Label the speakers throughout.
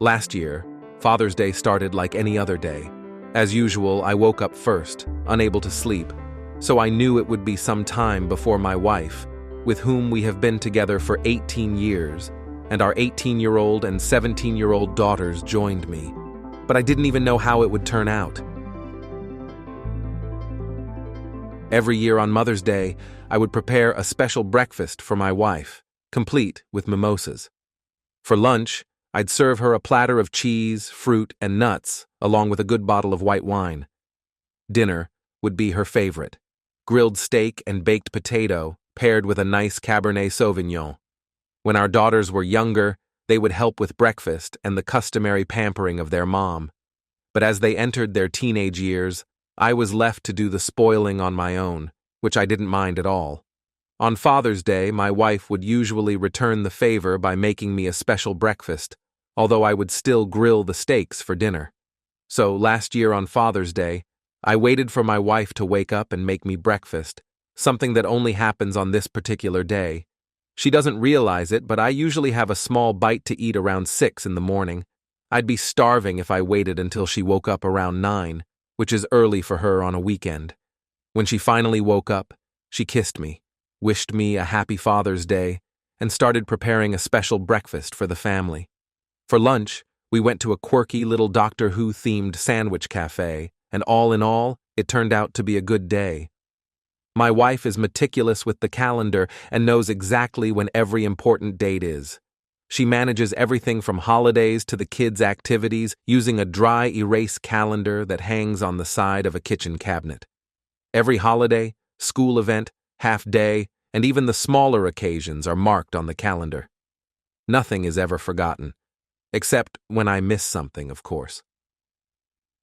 Speaker 1: Last year, Father's Day started like any other day. As usual, I woke up first, unable to sleep, so I knew it would be some time before my wife, with whom we have been together for 18 years, and our 18-year-old and 17-year-old daughters joined me. But I didn't even know how it would turn out. Every year on Mother's Day, I would prepare a special breakfast for my wife, complete with mimosas. For lunch, I'd serve her a platter of cheese, fruit, and nuts, along with a good bottle of white wine. Dinner would be her favorite: grilled steak and baked potato, paired with a nice Cabernet Sauvignon. When our daughters were younger, they would help with breakfast and the customary pampering of their mom. But as they entered their teenage years, I was left to do the spoiling on my own, which I didn't mind at all. On Father's Day, my wife would usually return the favor by making me a special breakfast, although I would still grill the steaks for dinner. So last year on Father's Day, I waited for my wife to wake up and make me breakfast, something that only happens on this particular day. She doesn't realize it, but I usually have a small bite to eat around 6 in the morning. I'd be starving if I waited until she woke up around 9, which is early for her on a weekend. When she finally woke up, she kissed me, wished me a happy Father's Day, and started preparing a special breakfast for the family. For lunch, we went to a quirky little Doctor Who-themed sandwich cafe, and all in all, it turned out to be a good day. My wife is meticulous with the calendar and knows exactly when every important date is. She manages everything from holidays to the kids' activities using a dry erase calendar that hangs on the side of a kitchen cabinet. Every holiday, school event, half-day, and even the smaller occasions are marked on the calendar. Nothing is ever forgotten, except when I miss something, of course.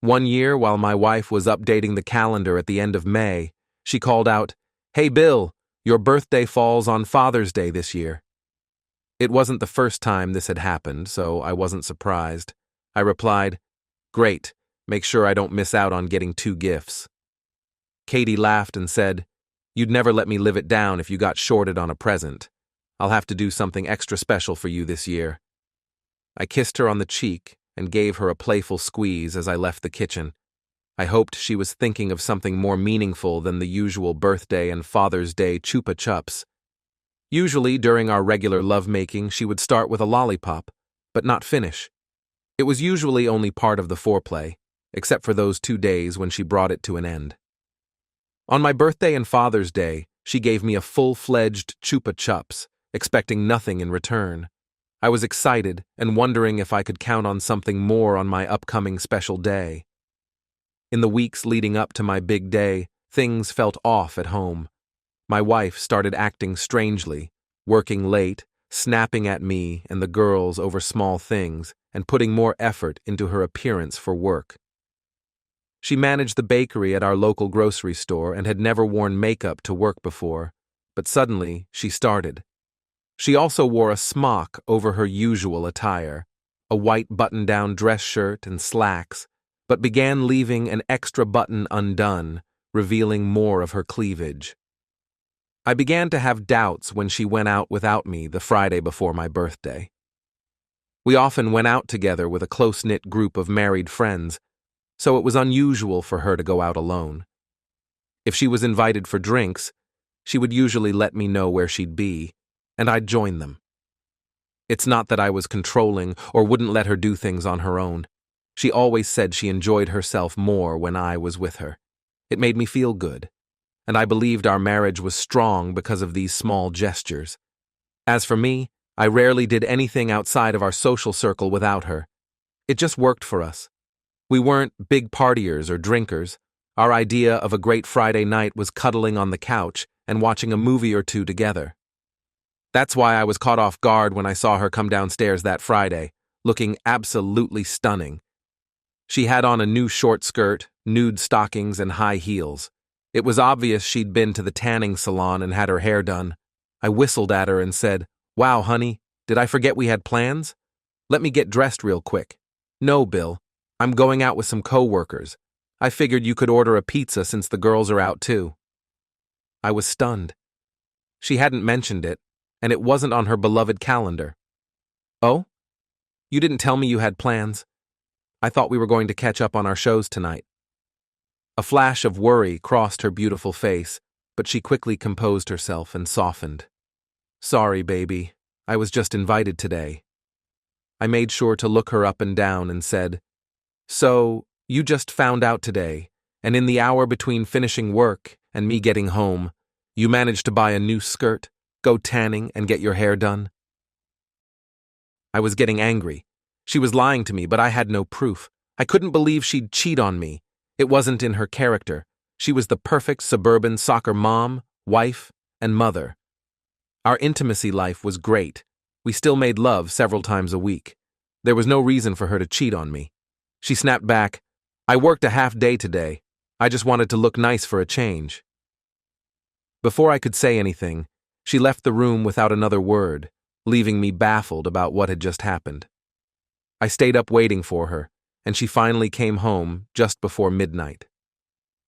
Speaker 1: One year, while my wife was updating the calendar at the end of May, she called out, "Hey Bill, your birthday falls on Father's Day this year." It wasn't the first time this had happened, so I wasn't surprised. I replied, "Great, make sure I don't miss out on getting 2 gifts." Katie laughed and said, "You'd never let me live it down if you got shorted on a present. I'll have to do something extra special for you this year." I kissed her on the cheek and gave her a playful squeeze as I left the kitchen. I hoped she was thinking of something more meaningful than the usual birthday and Father's Day chupa chups. Usually, during our regular lovemaking, she would start with a lollipop, but not finish. It was usually only part of the foreplay, except for those 2 days when she brought it to an end. On my birthday and Father's Day, she gave me a full-fledged chupa chups, expecting nothing in return. I was excited and wondering if I could count on something more on my upcoming special day. In the weeks leading up to my big day, things felt off at home. My wife started acting strangely, working late, snapping at me and the girls over small things, and putting more effort into her appearance for work. She managed the bakery at our local grocery store and had never worn makeup to work before, but suddenly she started. She also wore a smock over her usual attire, a white button-down dress shirt and slacks, but began leaving an extra button undone, revealing more of her cleavage. I began to have doubts when she went out without me the Friday before my birthday. We often went out together with a close-knit group of married friends, so it was unusual for her to go out alone. If she was invited for drinks, she would usually let me know where she'd be, and I'd join them. It's not that I was controlling or wouldn't let her do things on her own. She always said she enjoyed herself more when I was with her. It made me feel good, and I believed our marriage was strong because of these small gestures. As for me, I rarely did anything outside of our social circle without her. It just worked for us. We weren't big partiers or drinkers. Our idea of a great Friday night was cuddling on the couch and watching a movie or two together. That's why I was caught off guard when I saw her come downstairs that Friday, looking absolutely stunning. She had on a new short skirt, nude stockings, and high heels. It was obvious she'd been to the tanning salon and had her hair done. I whistled at her and said, "Wow, honey, did I forget we had plans? Let me get dressed real quick." "No, Bill. I'm going out with some co-workers. I figured you could order a pizza since the girls are out too." I was stunned. She hadn't mentioned it, and it wasn't on her beloved calendar. "Oh? You didn't tell me you had plans. I thought we were going to catch up on our shows tonight. A flash of worry crossed her beautiful face, but she quickly composed herself and softened. Sorry, baby. I was just invited today. I made sure to look her up and down and said, So, you just found out today, and in the hour between finishing work and me getting home, you managed to buy a new skirt, go tanning, and get your hair done? I was getting angry. She was lying to me, but I had no proof. I couldn't believe she'd cheat on me. It wasn't in her character. She was the perfect suburban soccer mom, wife, and mother. Our intimacy life was great. We still made love several times a week. There was no reason for her to cheat on me. She snapped back, I worked a half day today. I just wanted to look nice for a change. Before I could say anything, she left the room without another word, leaving me baffled about what had just happened. I stayed up waiting for her, and she finally came home just before midnight.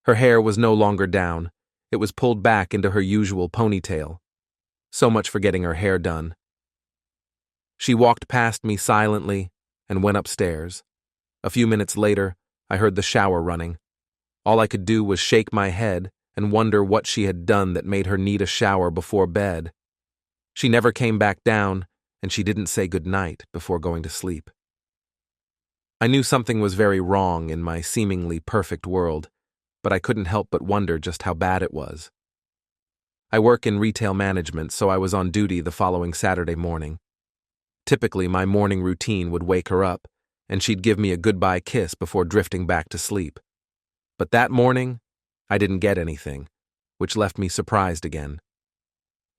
Speaker 1: Her hair was no longer down. It was pulled back into her usual ponytail. So much for getting her hair done. She walked past me silently and went upstairs. A few minutes later, I heard the shower running. All I could do was shake my head and wonder what she had done that made her need a shower before bed. She never came back down, and she didn't say goodnight before going to sleep. I knew something was very wrong in my seemingly perfect world, but I couldn't help but wonder just how bad it was. I work in retail management, so I was on duty the following Saturday morning. Typically, my morning routine would wake her up, and she'd give me a goodbye kiss before drifting back to sleep. But that morning, I didn't get anything, which left me surprised again.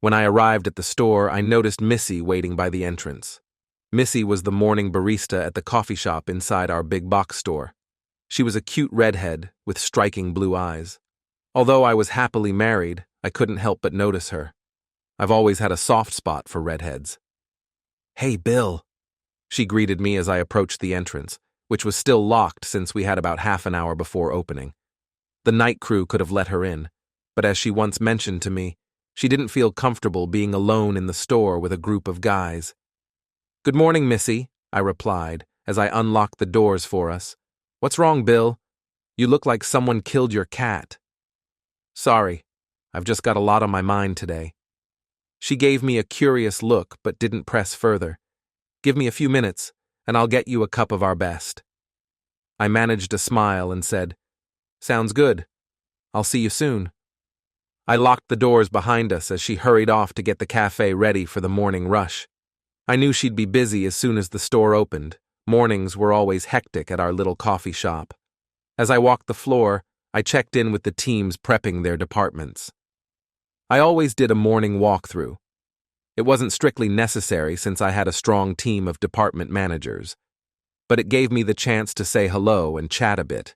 Speaker 1: When I arrived at the store, I noticed Missy waiting by the entrance. Missy was the morning barista at the coffee shop inside our big box store. She was a cute redhead with striking blue eyes. Although I was happily married, I couldn't help but notice her. I've always had a soft spot for redheads. Hey, Bill, she greeted me as I approached the entrance, which was still locked since we had about half an hour before opening. The night crew could have let her in, but as she once mentioned to me, she didn't feel comfortable being alone in the store with a group of guys. Good morning, Missy, I replied as I unlocked the doors for us. What's wrong, Bill? You look like someone killed your cat. Sorry, I've just got a lot on my mind today. She gave me a curious look but didn't press further. Give me a few minutes, and I'll get you a cup of our best. I managed a smile and said, Sounds good. I'll see you soon. I locked the doors behind us as she hurried off to get the cafe ready for the morning rush. I knew she'd be busy as soon as the store opened. Mornings were always hectic at our little coffee shop. As I walked the floor, I checked in with the teams prepping their departments. I always did a morning walkthrough. It wasn't strictly necessary since I had a strong team of department managers, but it gave me the chance to say hello and chat a bit.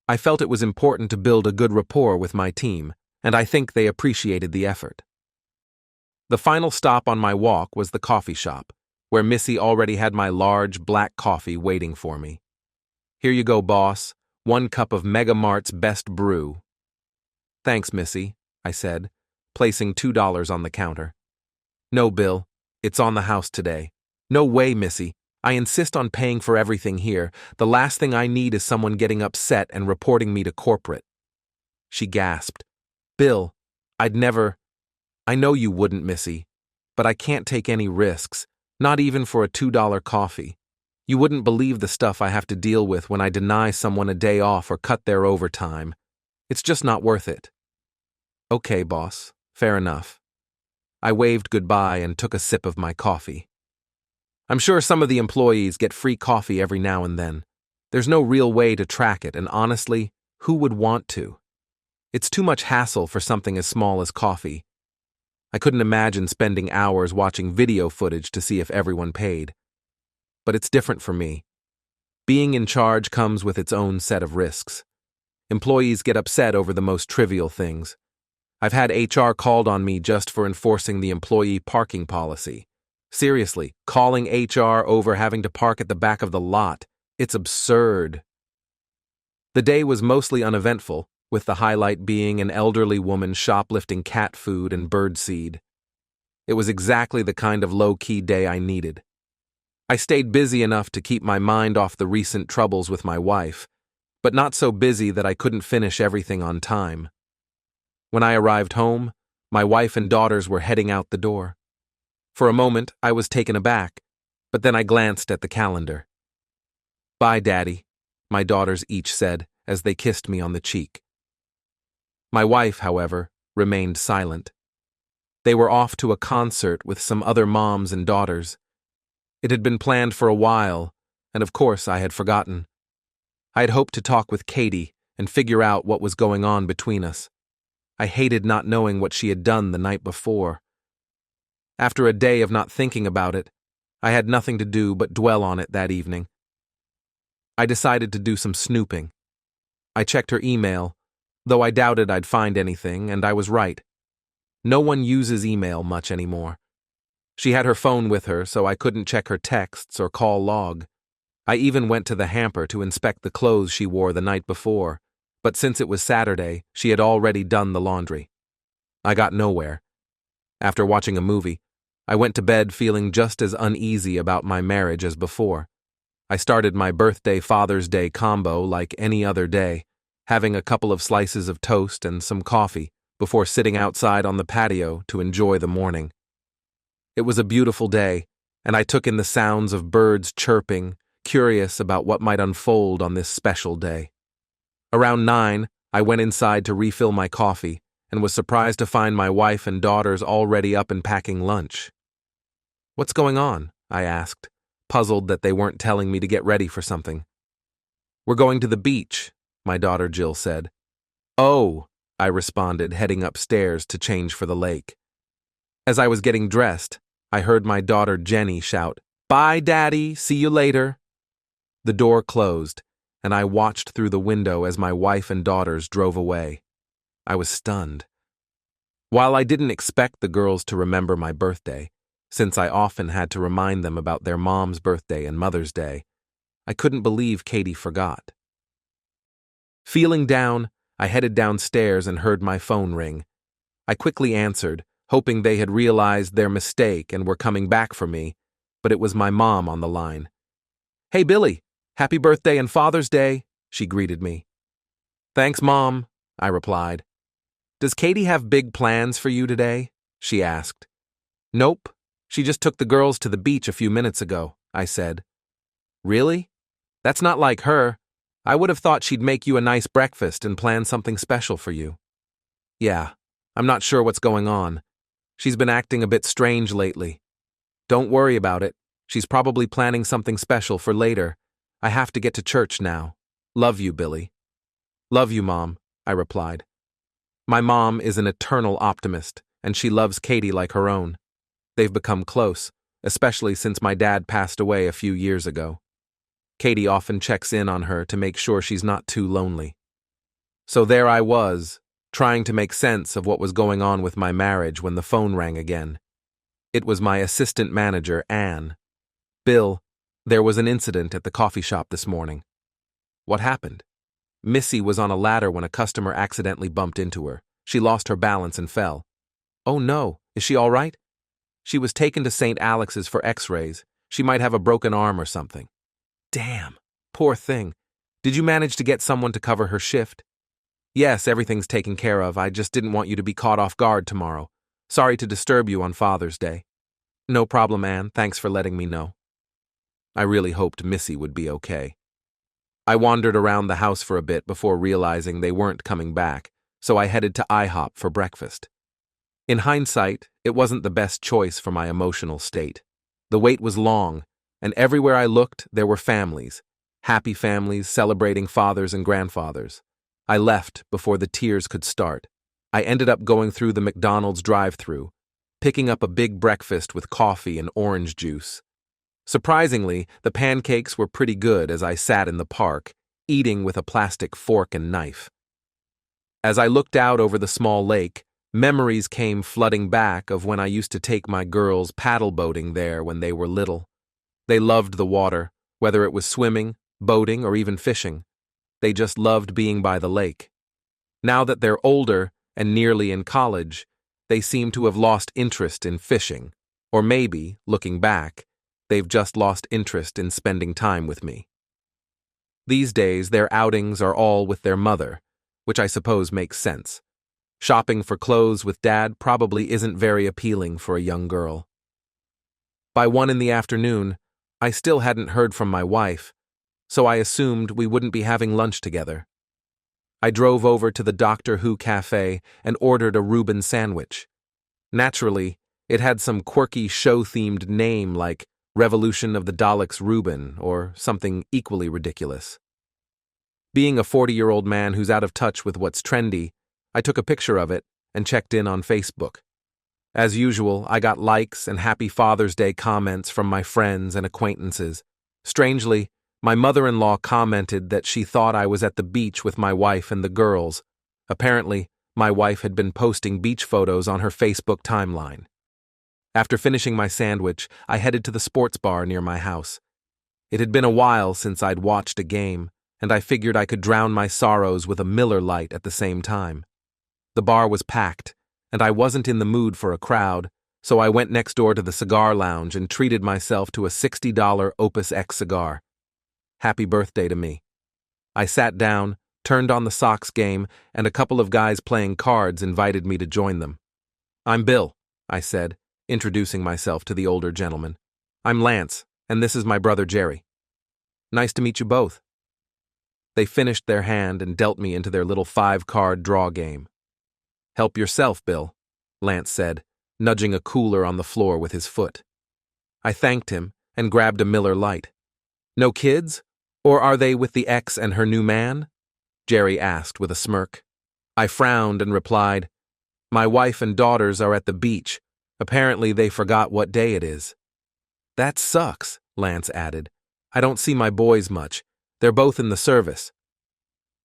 Speaker 1: I felt it was important to build a good rapport with my team, and I think they appreciated the effort. The final stop on my walk was the coffee shop, where Missy already had my large black coffee waiting for me. Here you go, boss. 1 cup of Mega Mart's best brew. Thanks, Missy, I said, placing $2 on the counter. No, Bill, it's on the house today. No way, Missy. I insist on paying for everything here. The last thing I need is someone getting upset and reporting me to corporate. She gasped. Bill, I'd never... I know you wouldn't, Missy, but I can't take any risks, not even for a $2 coffee. You wouldn't believe the stuff I have to deal with when I deny someone a day off or cut their overtime. It's just not worth it. Okay, boss. Fair enough. I waved goodbye and took a sip of my coffee. I'm sure some of the employees get free coffee every now and then. There's no real way to track it, and honestly, who would want to? It's too much hassle for something as small as coffee. I couldn't imagine spending hours watching video footage to see if everyone paid. But it's different for me. Being in charge comes with its own set of risks. Employees get upset over the most trivial things. I've had HR called on me just for enforcing the employee parking policy. Seriously, calling HR over having to park at the back of the lot. It's absurd. The day was mostly uneventful, with the highlight being an elderly woman shoplifting cat food and birdseed. It was exactly the kind of low-key day I needed. I stayed busy enough to keep my mind off the recent troubles with my wife, but not so busy that I couldn't finish everything on time. When I arrived home, my wife and daughters were heading out the door. For a moment, I was taken aback, but then I glanced at the calendar. "Bye, Daddy," my daughters each said as they kissed me on the cheek. My wife, however, remained silent. They were off to a concert with some other moms and daughters. It had been planned for a while, and of course I had forgotten. I had hoped to talk with Katie and figure out what was going on between us. I hated not knowing what she had done the night before. After a day of not thinking about it, I had nothing to do but dwell on it that evening. I decided to do some snooping. I checked her email, though I doubted I'd find anything, and I was right. No one uses email much anymore. She had her phone with her, so I couldn't check her texts or call log. I even went to the hamper to inspect the clothes she wore the night before, but since it was Saturday, she had already done the laundry. I got nowhere. After watching a movie, I went to bed feeling just as uneasy about my marriage as before. I started my birthday-Father's Day combo like any other day, having a couple of slices of toast and some coffee before sitting outside on the patio to enjoy the morning. It was a beautiful day, and I took in the sounds of birds chirping, curious about what might unfold on this special day. Around 9, I went inside to refill my coffee and was surprised to find my wife and daughters already up and packing lunch. "What's going on?" I asked, puzzled that they weren't telling me to get ready for something. "We're going to the beach," my daughter Jill said. "Oh," I responded, heading upstairs to change for the lake. As I was getting dressed, I heard my daughter Jenny shout, "Bye, Daddy, see you later." The door closed, and I watched through the window as my wife and daughters drove away. I was stunned. While I didn't expect the girls to remember my birthday, since I often had to remind them about their mom's birthday and Mother's Day, I couldn't believe Katie forgot. Feeling down, I headed downstairs and heard my phone ring. I quickly answered, hoping they had realized their mistake and were coming back for me, but it was my mom on the line. "Hey, Billy, happy birthday and Father's Day," she greeted me. "Thanks, Mom," I replied. "Does Katie have big plans for you today?" she asked. "Nope, she just took the girls to the beach a few minutes ago," I said. "Really? That's not like her. I would have thought she'd make you a nice breakfast and plan something special for you." "Yeah, I'm not sure what's going on. She's been acting a bit strange lately. Don't worry about it. She's probably planning something special for later. I have to get to church now. Love you, Billy." "Love you, Mom," I replied. My mom is an eternal optimist, and she loves Katie like her own. They've become close, especially since my dad passed away a few years ago. Katie often checks in on her to make sure she's not too lonely. So there I was, trying to make sense of what was going on with my marriage when the phone rang again. It was my assistant manager, Anne. "Bill, there was an incident at the coffee shop this morning." "What happened?" "Missy was on a ladder when a customer accidentally bumped into her. She lost her balance and fell." "Oh no, is she all right?" "She was taken to St. Alex's for x-rays. She might have a broken arm or something." "Damn, poor thing. Did you manage to get someone to cover her shift?" "Yes, everything's taken care of. I just didn't want you to be caught off guard tomorrow. Sorry to disturb you on Father's Day." "No problem, Anne. Thanks for letting me know." I really hoped Missy would be okay. I wandered around the house for a bit before realizing they weren't coming back, so I headed to IHOP for breakfast. In hindsight, it wasn't the best choice for my emotional state. The wait was long, and everywhere I looked, there were families. Happy families celebrating fathers and grandfathers. I left before the tears could start. I ended up going through the McDonald's drive-thru, picking up a big breakfast with coffee and orange juice. Surprisingly, the pancakes were pretty good as I sat in the park, eating with a plastic fork and knife. As I looked out over the small lake, memories came flooding back of when I used to take my girls paddle boating there when they were little. They loved the water, whether it was swimming, boating, or even fishing. They just loved being by the lake. Now that they're older and nearly in college, they seem to have lost interest in fishing, or maybe, looking back, They've just lost interest in spending time with me. These days, their outings are all with their mother, which I suppose makes sense. Shopping for clothes with Dad probably isn't very appealing for a young girl. By 1 in the afternoon, I still hadn't heard from my wife, so I assumed we wouldn't be having lunch together. I drove over to the Doctor Who cafe and ordered a Reuben sandwich. Naturally, it had some quirky show-themed name like Revolution of the Daleks Reuben or something equally ridiculous. Being a 40-year-old man who's out of touch with what's trendy, I took a picture of it and checked in on Facebook. As usual, I got likes and Happy Father's Day comments from my friends and acquaintances. Strangely, my mother-in-law commented that she thought I was at the beach with my wife and the girls. Apparently, my wife had been posting beach photos on her Facebook timeline. After finishing my sandwich, I headed to the sports bar near my house. It had been a while since I'd watched a game, and I figured I could drown my sorrows with a Miller Lite at the same time. The bar was packed, and I wasn't in the mood for a crowd, so I went next door to the cigar lounge and treated myself to a $60 Opus X cigar. Happy birthday to me. I sat down, turned on the Sox game, and a couple of guys playing cards invited me to join them. "I'm Bill," I said, introducing myself to the older gentleman. "I'm Lance, and this is my brother Jerry." "Nice to meet you both." They finished their hand and dealt me into their little 5-card draw game. "Help yourself, Bill," Lance said, nudging a cooler on the floor with his foot. I thanked him and grabbed a Miller Lite. "No kids? Or are they with the ex and her new man?" Jerry asked with a smirk. I frowned and replied, "My wife and daughters are at the beach. Apparently they forgot what day it is." "That sucks," Lance added. "I don't see my boys much. They're both in the service."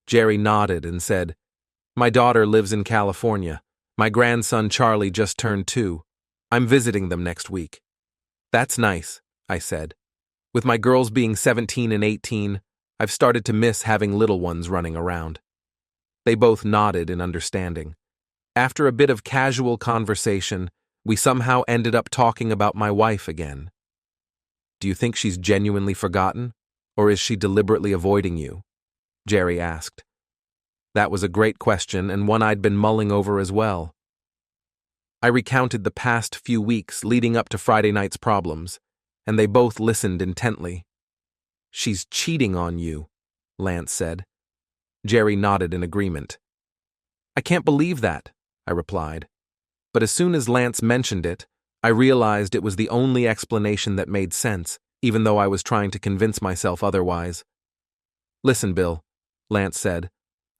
Speaker 1: Jerry nodded and said, "My daughter lives in California. My grandson Charlie just turned 2. I'm visiting them next week." "That's nice," I said. "With my girls being 17 and 18, I've started to miss having little ones running around." They both nodded in understanding. After a bit of casual conversation, we somehow ended up talking about my wife again. "Do you think she's genuinely forgotten, or is she deliberately avoiding you?" Jerry asked. That was a great question and one I'd been mulling over as well. I recounted the past few weeks leading up to Friday night's problems, and they both listened intently. "She's cheating on you," Lance said. Jerry nodded in agreement. "I can't believe that," I replied. But as soon as Lance mentioned it, I realized it was the only explanation that made sense, even though I was trying to convince myself otherwise. "Listen, Bill," Lance said.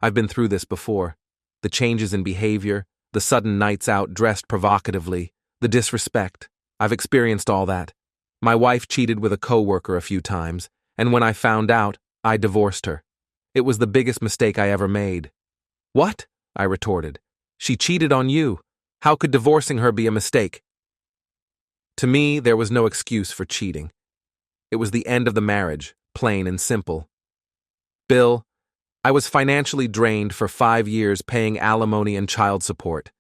Speaker 1: "I've been through this before. The changes in behavior, the sudden nights out dressed provocatively, the disrespect. I've experienced all that. My wife cheated with a coworker a few times, and when I found out, I divorced her. It was the biggest mistake I ever made." "What?" I retorted. "She cheated on you. How could divorcing her be a mistake?" To me, there was no excuse for cheating. It was the end of the marriage, plain and simple. "Bill, I was financially drained for 5 years paying alimony and child support.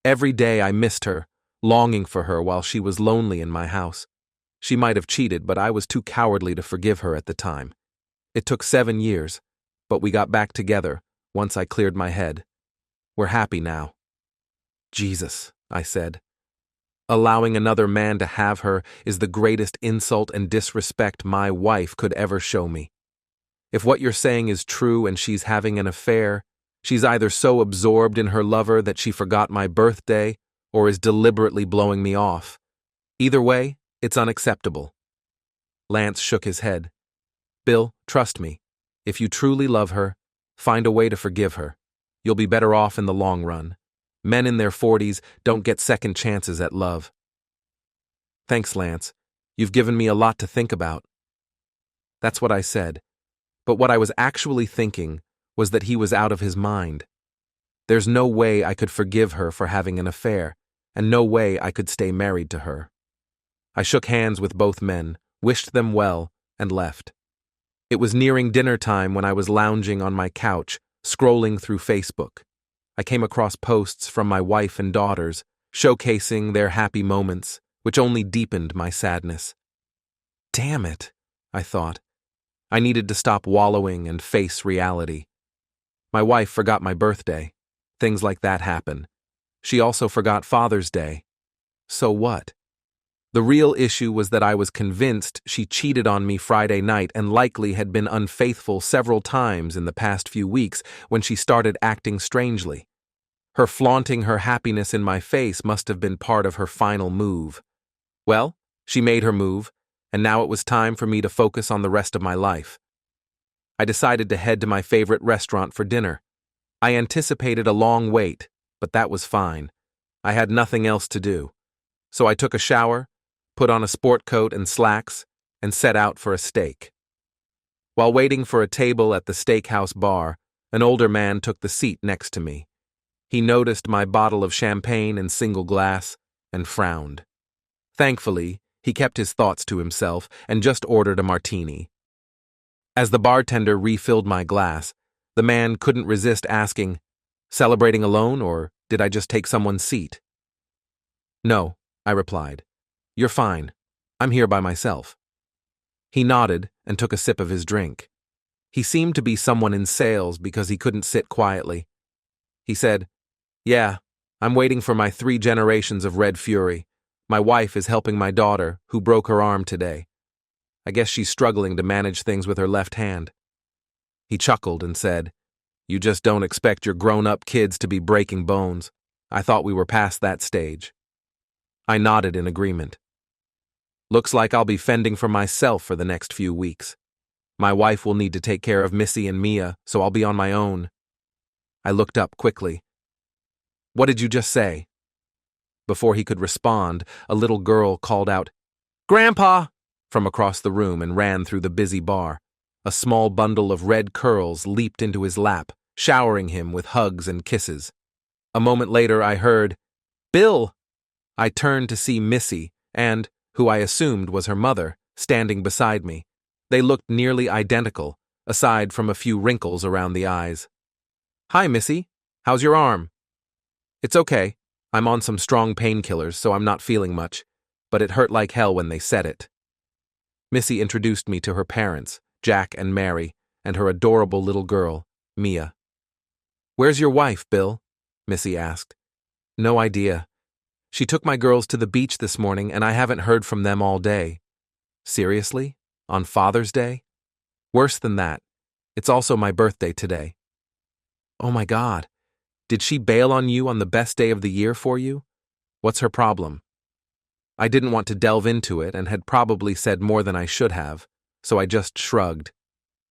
Speaker 1: Every day I missed her, longing for her while she was lonely in my house. She might have cheated, but I was too cowardly to forgive her at the time. It took 7 years, but we got back together once I cleared my head. We're happy now." "Jesus," I said. "Allowing another man to have her is the greatest insult and disrespect my wife could ever show me. If what you're saying is true and she's having an affair, she's either so absorbed in her lover that she forgot my birthday or is deliberately blowing me off. Either way, it's unacceptable." Lance shook his head. "Bill, trust me. If you truly love her, find a way to forgive her. You'll be better off in the long run. Men in their 40s don't get second chances at love." "Thanks, Lance. You've given me a lot to think about." That's what I said. But what I was actually thinking was that he was out of his mind. There's no way I could forgive her for having an affair, and no way I could stay married to her. I shook hands with both men, wished them well, and left. It was nearing dinner time when I was lounging on my couch, scrolling through Facebook. I came across posts from my wife and daughters, showcasing their happy moments, which only deepened my sadness. Damn it, I thought. I needed to stop wallowing and face reality. My wife forgot my birthday. Things like that happen. She also forgot Father's Day. So what? The real issue was that I was convinced she cheated on me Friday night and likely had been unfaithful several times in the past few weeks when she started acting strangely. Her flaunting her happiness in my face must have been part of her final move. Well, she made her move, and now it was time for me to focus on the rest of my life. I decided to head to my favorite restaurant for dinner. I anticipated a long wait, but that was fine. I had nothing else to do. So I took a shower, put on a sport coat and slacks, and set out for a steak. While waiting for a table at the steakhouse bar, an older man took the seat next to me. He noticed my bottle of champagne and single glass and frowned. Thankfully, he kept his thoughts to himself and just ordered a martini. As the bartender refilled my glass, the man couldn't resist asking, "Celebrating alone, or did I just take someone's seat?" "No," I replied. "You're fine. I'm here by myself." He nodded and took a sip of his drink. He seemed to be someone in sales because he couldn't sit quietly. He said, "Yeah, I'm waiting for my 3 generations of red fury. My wife is helping my daughter, who broke her arm today. I guess she's struggling to manage things with her left hand." He chuckled and said, "You just don't expect your grown-up kids to be breaking bones. I thought we were past that stage." I nodded in agreement. Looks like I'll be fending for myself for the next few weeks. My wife will need to take care of Missy and Mia, so I'll be on my own. I looked up quickly. "What did you just say?" Before he could respond, a little girl called out, "Grandpa!" from across the room and ran through the busy bar. A small bundle of red curls leaped into his lap, showering him with hugs and kisses. A moment later I heard, "Bill!" I turned to see Missy and, who I assumed was her mother, standing beside me. They looked nearly identical, aside from a few wrinkles around the eyes. "Hi, Missy. How's your arm?" "It's okay. I'm on some strong painkillers, so I'm not feeling much, but it hurt like hell when they said it." Missy introduced me to her parents, Jack and Mary, and her adorable little girl, Mia. "Where's your wife, Bill?" Missy asked. "No idea. She took my girls to the beach this morning and I haven't heard from them all day." "Seriously? On Father's Day?" "Worse than that. It's also my birthday today." "Oh my God. Did she bail on you on the best day of the year for you? What's her problem?" I didn't want to delve into it and had probably said more than I should have, so I just shrugged.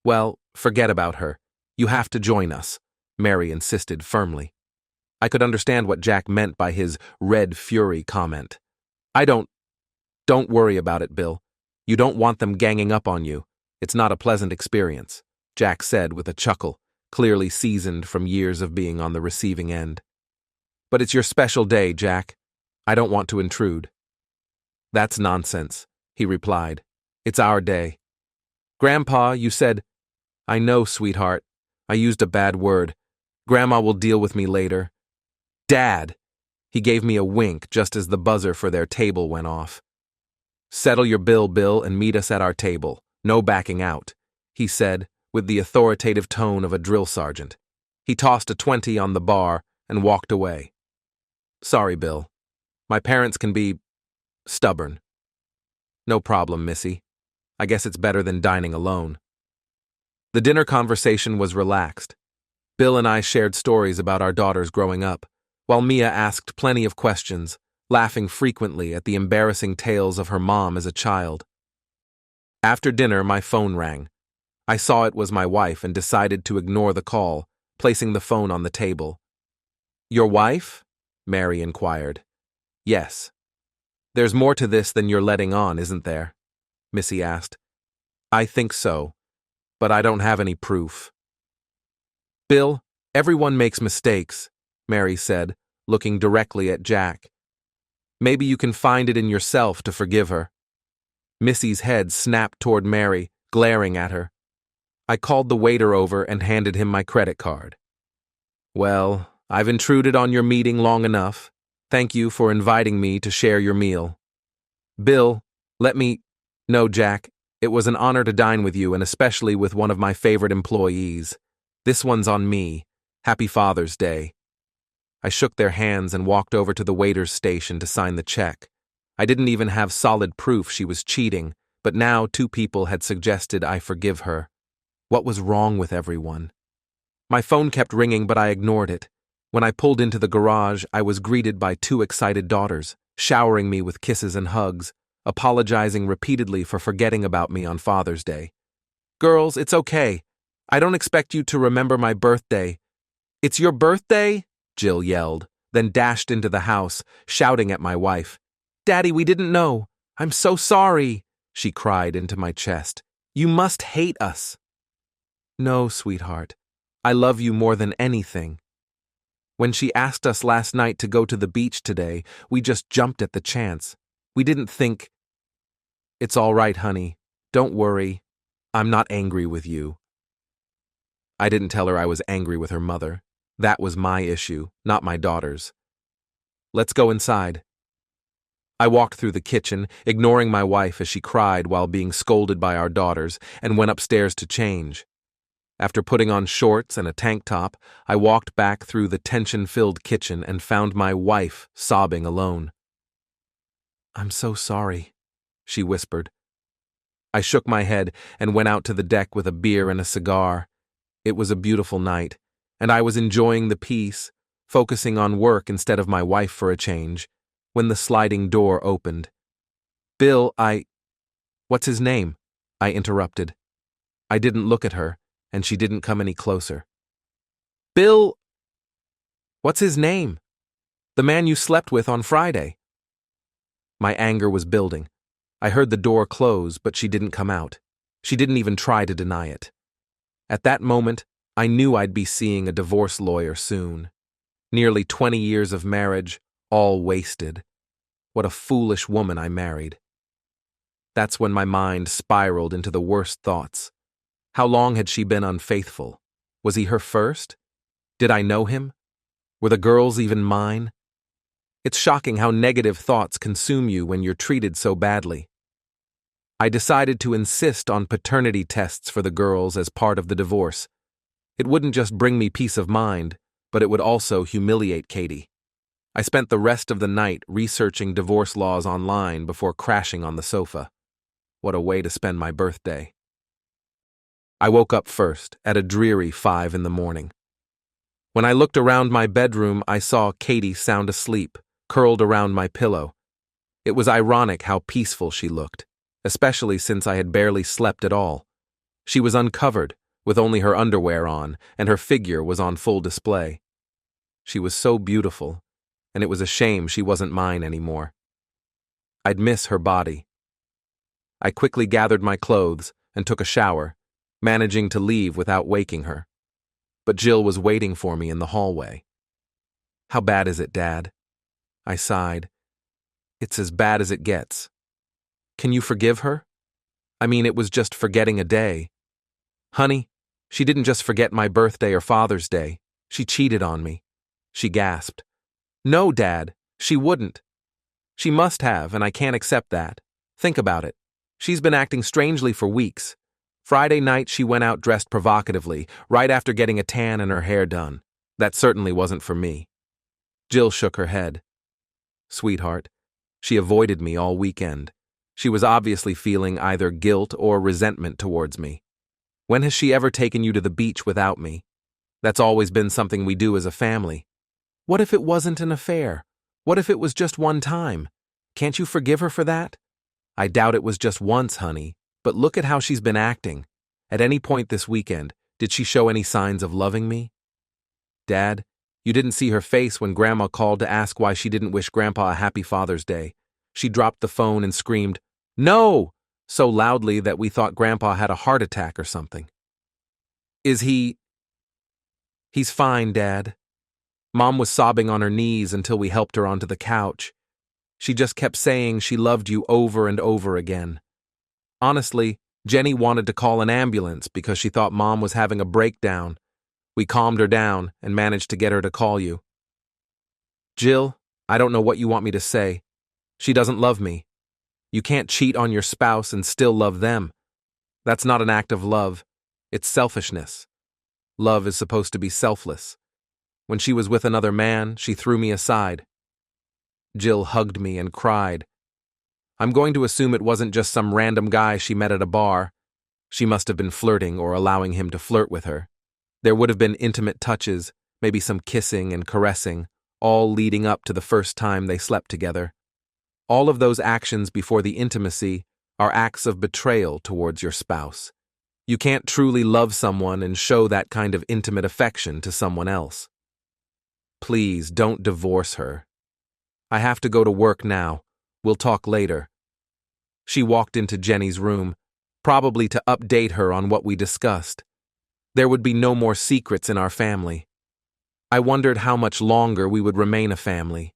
Speaker 1: "Well, forget about her. You have to join us," Mary insisted firmly. I could understand what Jack meant by his red fury comment. Don't worry about it, Bill. You don't want them ganging up on you. It's not a pleasant experience," Jack said with a chuckle, clearly seasoned from years of being on the receiving end. "But it's your special day, Jack. I don't want to intrude." "That's nonsense," he replied. "It's our day." "Grandpa, you said—" "I know, sweetheart. I used a bad word. Grandma will deal with me later." "Dad!" He gave me a wink just as the buzzer for their table went off. "Settle your bill, Bill, and meet us at our table. No backing out," he said, with the authoritative tone of a drill sergeant. He tossed a 20 on the bar and walked away. "Sorry, Bill. My parents can be stubborn." "No problem, Missy. I guess it's better than dining alone." The dinner conversation was relaxed. Bill and I shared stories about our daughters growing up, while Mia asked plenty of questions, laughing frequently at the embarrassing tales of her mom as a child. After dinner, my phone rang. I saw it was my wife and decided to ignore the call, placing the phone on the table. "Your wife?" Mary inquired. "Yes." "There's more to this than you're letting on, isn't there?" Missy asked. "I think so, but I don't have any proof." "Bill, everyone makes mistakes," Mary said, looking directly at Jack. "Maybe you can find it in yourself to forgive her." Missy's head snapped toward Mary, glaring at her. I called the waiter over and handed him my credit card. "Well, I've intruded on your meeting long enough. Thank you for inviting me to share your meal." "Bill, let me—" "No, Jack, It was an honor to dine with you, and especially with one of my favorite employees. This one's on me. Happy Father's Day." I shook their hands and walked over to the waiter's station to sign the check. I didn't even have solid proof she was cheating, but now 2 people had suggested I forgive her. What was wrong with everyone? My phone kept ringing, but I ignored it. When I pulled into the garage, I was greeted by 2 excited daughters, showering me with kisses and hugs, apologizing repeatedly for forgetting about me on Father's Day. "Girls, it's okay. I don't expect you to remember my birthday." "It's your birthday?" Jill yelled, then dashed into the house, shouting at my wife. "Daddy, we didn't know. I'm so sorry," she cried into my chest. "You must hate us." "No, sweetheart. I love you more than anything. When she asked us last night to go to the beach today, we just jumped at the chance. We didn't think—" "It's all right, honey. Don't worry. I'm not angry with you." I didn't tell her I was angry with her mother. That was my issue, not my daughter's. "Let's go inside." I walked through the kitchen, ignoring my wife as she cried while being scolded by our daughters, and went upstairs to change. After putting on shorts and a tank top, I walked back through the tension-filled kitchen and found my wife sobbing alone. "I'm so sorry," she whispered. I shook my head and went out to the deck with a beer and a cigar. It was a beautiful night, and I was enjoying the peace, focusing on work instead of my wife for a change, when the sliding door opened. "Bill, What's his name?" I interrupted. I didn't look at her, and she didn't come any closer. "Bill, what's his name? The man you slept with on Friday." My anger was building. I heard the door close, but she didn't come out. She didn't even try to deny it. At that moment, I knew I'd be seeing a divorce lawyer soon. Nearly 20 years of marriage, all wasted. What a foolish woman I married. That's when my mind spiraled into the worst thoughts. How long had she been unfaithful? Was he her first? Did I know him? Were the girls even mine? It's shocking how negative thoughts consume you when you're treated so badly. I decided to insist on paternity tests for the girls as part of the divorce. It wouldn't just bring me peace of mind, but it would also humiliate Katie. I spent the rest of the night researching divorce laws online before crashing on the sofa. What a way to spend my birthday. I woke up first, at a dreary 5 in the morning. When I looked around my bedroom, I saw Katie sound asleep, curled around my pillow. It was ironic how peaceful she looked, especially since I had barely slept at all. She was uncovered, with only her underwear on, and her figure was on full display. She was so beautiful, and it was a shame she wasn't mine anymore. I'd miss her body. I quickly gathered my clothes and took a shower, managing to leave without waking her. But Jill was waiting for me in the hallway. "How bad is it, Dad?" I sighed. "It's as bad as it gets." "Can you forgive her?" "I mean, it was just forgetting a day." "Honey, she didn't just forget my birthday or Father's Day. She cheated on me." She gasped. "No, Dad, she wouldn't." "She must have, and I can't accept that. Think about it. She's been acting strangely for weeks. Friday night she went out dressed provocatively, right after getting a tan and her hair done. That certainly wasn't for me." Jill shook her head. "Sweetheart, she avoided me all weekend. She was obviously feeling either guilt or resentment towards me. When has she ever taken you to the beach without me? That's always been something we do as a family. What if it wasn't an affair? What if it was just one time? Can't you forgive her for that?" "I doubt it was just once, honey, but look at how she's been acting. At any point this weekend, did she show any signs of loving me?" "Dad, you didn't see her face when Grandma called to ask why she didn't wish Grandpa a happy Father's Day. She dropped the phone and screamed, 'No!' so loudly that we thought Grandpa had a heart attack or something." "Is he—" "He's fine, Dad. Mom was sobbing on her knees until we helped her onto the couch. She just kept saying she loved you over and over again. Honestly, Jenny wanted to call an ambulance because she thought Mom was having a breakdown. We calmed her down and managed to get her to call you." "Jill, I don't know what you want me to say. She doesn't love me. You can't cheat on your spouse and still love them. That's not an act of love. It's selfishness. Love is supposed to be selfless. When she was with another man, she threw me aside. Jill hugged me and cried. I'm going to assume it wasn't just some random guy she met at a bar. She must have been flirting or allowing him to flirt with her. There would have been intimate touches, maybe some kissing and caressing, all leading up to the first time they slept together. All of those actions before the intimacy are acts of betrayal towards your spouse. You can't truly love someone and show that kind of intimate affection to someone else. Please don't divorce her. I have to go to work now. We'll talk later. She walked into Jenny's room, probably to update her on what we discussed. There would be no more secrets in our family. I wondered how much longer we would remain a family.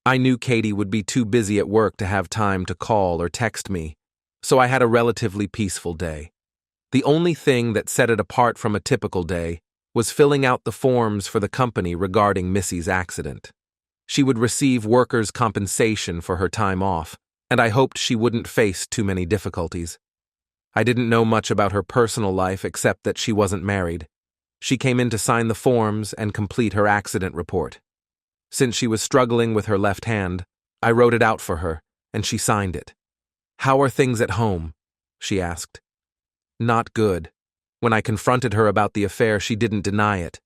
Speaker 1: I knew Katie would be too busy at work to have time to call or text me, so I had a relatively peaceful day. The only thing that set it apart from a typical day was filling out the forms for the company regarding Missy's accident. She would receive workers' compensation for her time off, and I hoped she wouldn't face too many difficulties. I didn't know much about her personal life except that she wasn't married. She came in to sign the forms and complete her accident report. Since she was struggling with her left hand, I wrote it out for her, and she signed it. "How are things at home?" she asked. "Not good." When I confronted her about the affair, she didn't deny it.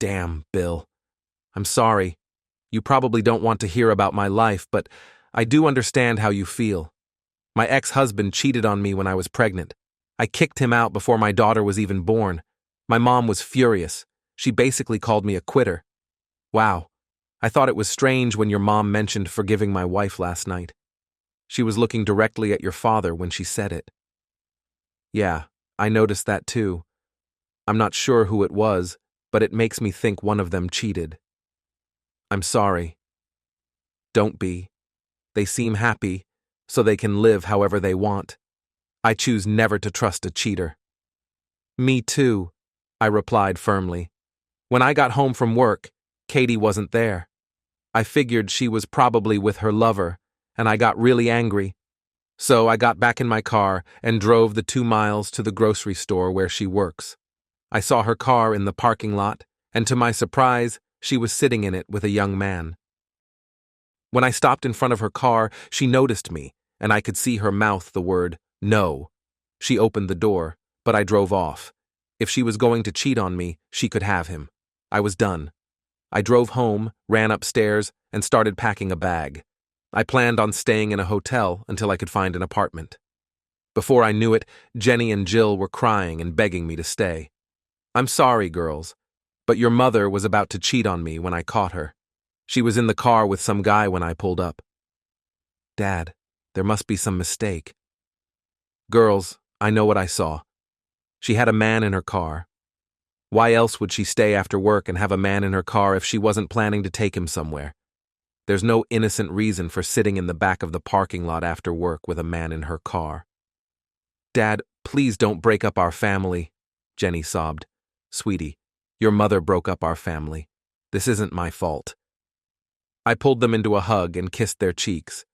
Speaker 1: "Damn, Bill. I'm sorry. You probably don't want to hear about my life, but I do understand how you feel. My ex-husband cheated on me when I was pregnant. I kicked him out before my daughter was even born. My mom was furious. She basically called me a quitter. Wow. I thought it was strange when your mom mentioned forgiving my wife last night. She was looking directly at your father when she said it." "Yeah, I noticed that too. I'm not sure who it was, but it makes me think one of them cheated." "I'm sorry." "Don't be. They seem happy, so they can live however they want. I choose never to trust a cheater." "Me too," I replied firmly. "When I got home from work, Katie wasn't there. I figured she was probably with her lover, and I got really angry. So I got back in my car and drove the 2 miles to the grocery store where she works. I saw her car in the parking lot, and to my surprise, she was sitting in it with a young man. When I stopped in front of her car, she noticed me, and I could see her mouth the word, "No." She opened the door, but I drove off. If she was going to cheat on me, she could have him. I was done. I drove home, ran upstairs, and started packing a bag. I planned on staying in a hotel until I could find an apartment. Before I knew it, Jenny and Jill were crying and begging me to stay. "I'm sorry, girls, but your mother was about to cheat on me when I caught her. She was in the car with some guy when I pulled up." "Dad, there must be some mistake." "Girls, I know what I saw. She had a man in her car. Why else would she stay after work and have a man in her car if she wasn't planning to take him somewhere? There's no innocent reason for sitting in the back of the parking lot after work with a man in her car." "Dad, please don't break up our family," Jenny sobbed. "Sweetie, your mother broke up our family. This isn't my fault." I pulled them into a hug and kissed their cheeks.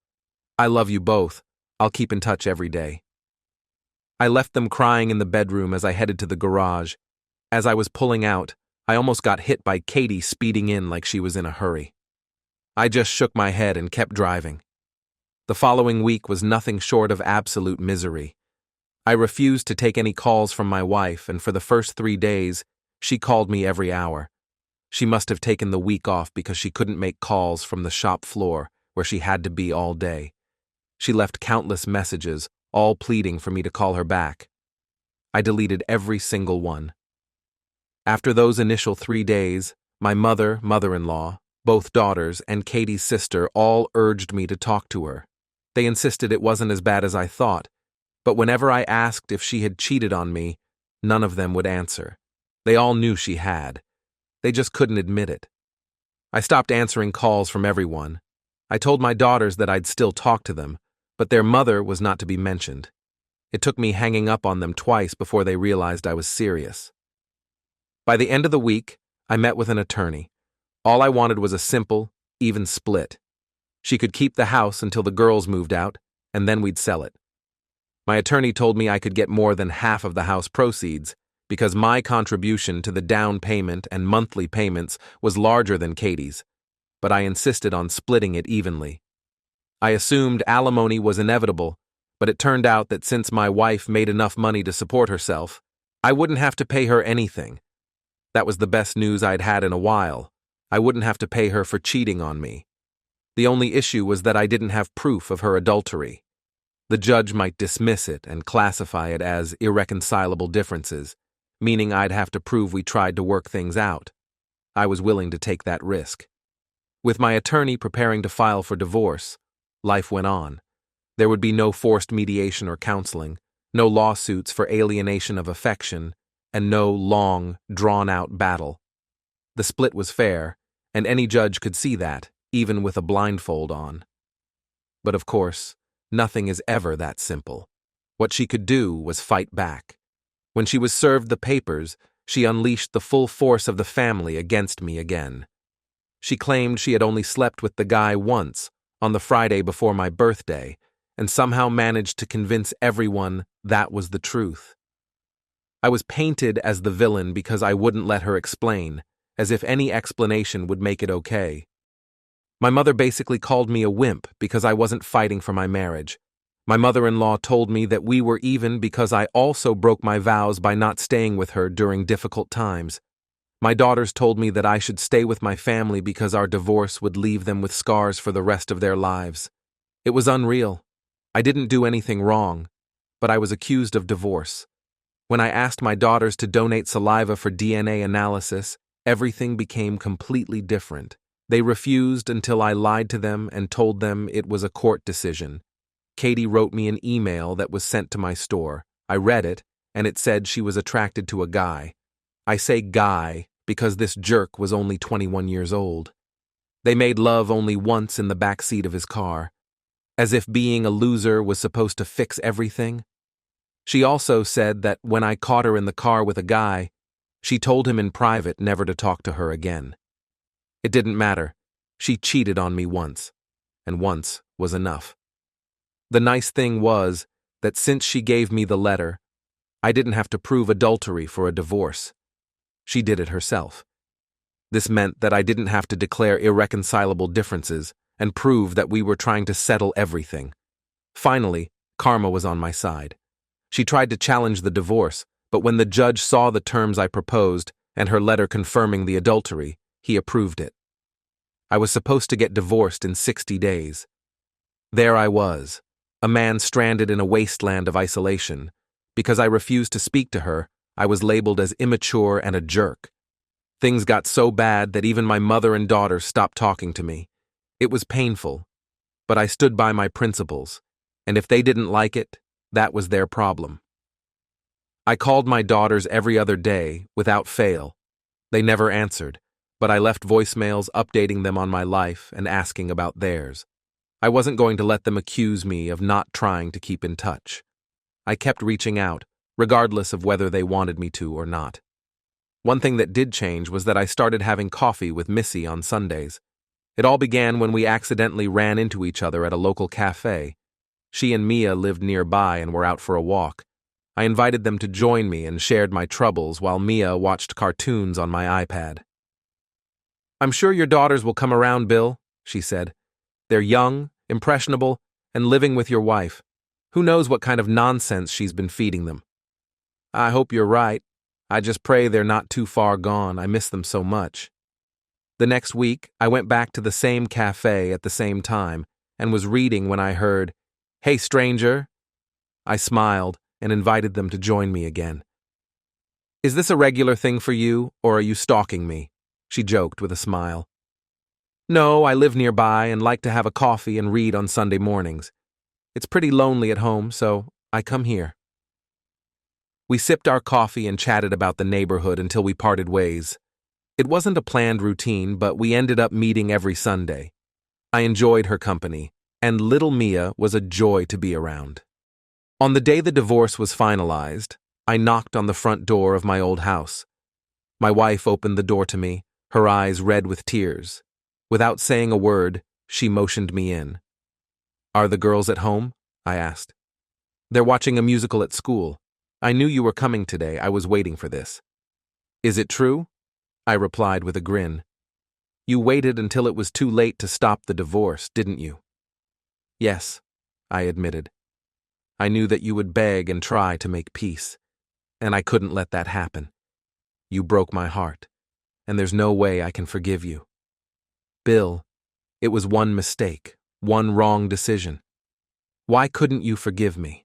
Speaker 1: "I love you both. I'll keep in touch every day." I left them crying in the bedroom as I headed to the garage. As I was pulling out, I almost got hit by Katie speeding in like she was in a hurry. I just shook my head and kept driving. The following week was nothing short of absolute misery. I refused to take any calls from my wife, and for the first 3 days, she called me every hour. She must have taken the week off because she couldn't make calls from the shop floor, where she had to be all day. She left countless messages, all pleading for me to call her back. I deleted every single one. After those initial 3 days, my mother, mother-in-law, both daughters, and Katie's sister all urged me to talk to her. They insisted it wasn't as bad as I thought, but whenever I asked if she had cheated on me, none of them would answer. They all knew she had. They just couldn't admit it. I stopped answering calls from everyone. I told my daughters that I'd still talk to them, but their mother was not to be mentioned. It took me hanging up on them twice before they realized I was serious. By the end of the week, I met with an attorney. All I wanted was a simple, even split. She could keep the house until the girls moved out, and then we'd sell it. My attorney told me I could get more than half of the house proceeds because my contribution to the down payment and monthly payments was larger than Katie's, but I insisted on splitting it evenly. I assumed alimony was inevitable, but it turned out that since my wife made enough money to support herself, I wouldn't have to pay her anything. That was the best news I'd had in a while. I wouldn't have to pay her for cheating on me. The only issue was that I didn't have proof of her adultery. The judge might dismiss it and classify it as irreconcilable differences, meaning I'd have to prove we tried to work things out. I was willing to take that risk. With my attorney preparing to file for divorce, life went on. There would be no forced mediation or counseling, no lawsuits for alienation of affection, and no long, drawn-out battle. The split was fair, and any judge could see that, even with a blindfold on. But of course, nothing is ever that simple. What she could do was fight back. When she was served the papers, she unleashed the full force of the family against me again. She claimed she had only slept with the guy once, on the Friday before my birthday, and somehow managed to convince everyone that was the truth. I was painted as the villain because I wouldn't let her explain, as if any explanation would make it okay. My mother basically called me a wimp because I wasn't fighting for my marriage. My mother-in-law told me that we were even because I also broke my vows by not staying with her during difficult times. My daughters told me that I should stay with my family because our divorce would leave them with scars for the rest of their lives. It was unreal. I didn't do anything wrong, but I was accused of divorce. When I asked my daughters to donate saliva for DNA analysis, everything became completely different. They refused until I lied to them and told them it was a court decision. Katie wrote me an email that was sent to my store. I read it, and it said she was attracted to a guy. I say guy because this jerk was only 21 years old. They made love only once in the back seat of his car, as if being a loser was supposed to fix everything. She also said that when I caught her in the car with a guy, she told him in private never to talk to her again. It didn't matter. She cheated on me once, and once was enough. The nice thing was that since she gave me the letter, I didn't have to prove adultery for a divorce. She did it herself. This meant that I didn't have to declare irreconcilable differences and prove that we were trying to settle everything. Finally, karma was on my side. She tried to challenge the divorce, but when the judge saw the terms I proposed and her letter confirming the adultery, he approved it. I was supposed to get divorced in 60 days. There I was, a man stranded in a wasteland of isolation. Because I refused to speak to her, I was labeled as immature and a jerk. Things got so bad that even my mother and daughter stopped talking to me. It was painful, but I stood by my principles, and if they didn't like it, that was their problem. I called my daughters every other day, without fail. They never answered, but I left voicemails updating them on my life and asking about theirs. I wasn't going to let them accuse me of not trying to keep in touch. I kept reaching out, regardless of whether they wanted me to or not. One thing that did change was that I started having coffee with Missy on Sundays. It all began when we accidentally ran into each other at a local cafe. She and Mia lived nearby and were out for a walk. I invited them to join me and shared my troubles while Mia watched cartoons on my iPad. "I'm sure your daughters will come around, Bill," she said. "They're young, impressionable, and living with your wife. Who knows what kind of nonsense she's been feeding them?" "I hope you're right. I just pray they're not too far gone. I miss them so much." The next week, I went back to the same cafe at the same time and was reading when I heard, "Hey, stranger." I smiled and invited them to join me again. "Is this a regular thing for you, or are you stalking me?" she joked with a smile. "No, I live nearby and like to have a coffee and read on Sunday mornings. It's pretty lonely at home, so I come here." We sipped our coffee and chatted about the neighborhood until we parted ways. It wasn't a planned routine, but we ended up meeting every Sunday. I enjoyed her company, and little Mia was a joy to be around. On the day the divorce was finalized, I knocked on the front door of my old house. My wife opened the door to me, her eyes red with tears. Without saying a word, she motioned me in. "Are the girls at home?" I asked. They're watching a musical at school. I knew you were coming today. I was waiting for this. Is it true? I replied with a grin. You waited until it was too late to stop the divorce, didn't you? Yes, I admitted. I knew that you would beg and try to make peace, and I couldn't let that happen. You broke my heart, and there's no way I can forgive you. Bill, it was one mistake, one wrong decision. Why couldn't you forgive me?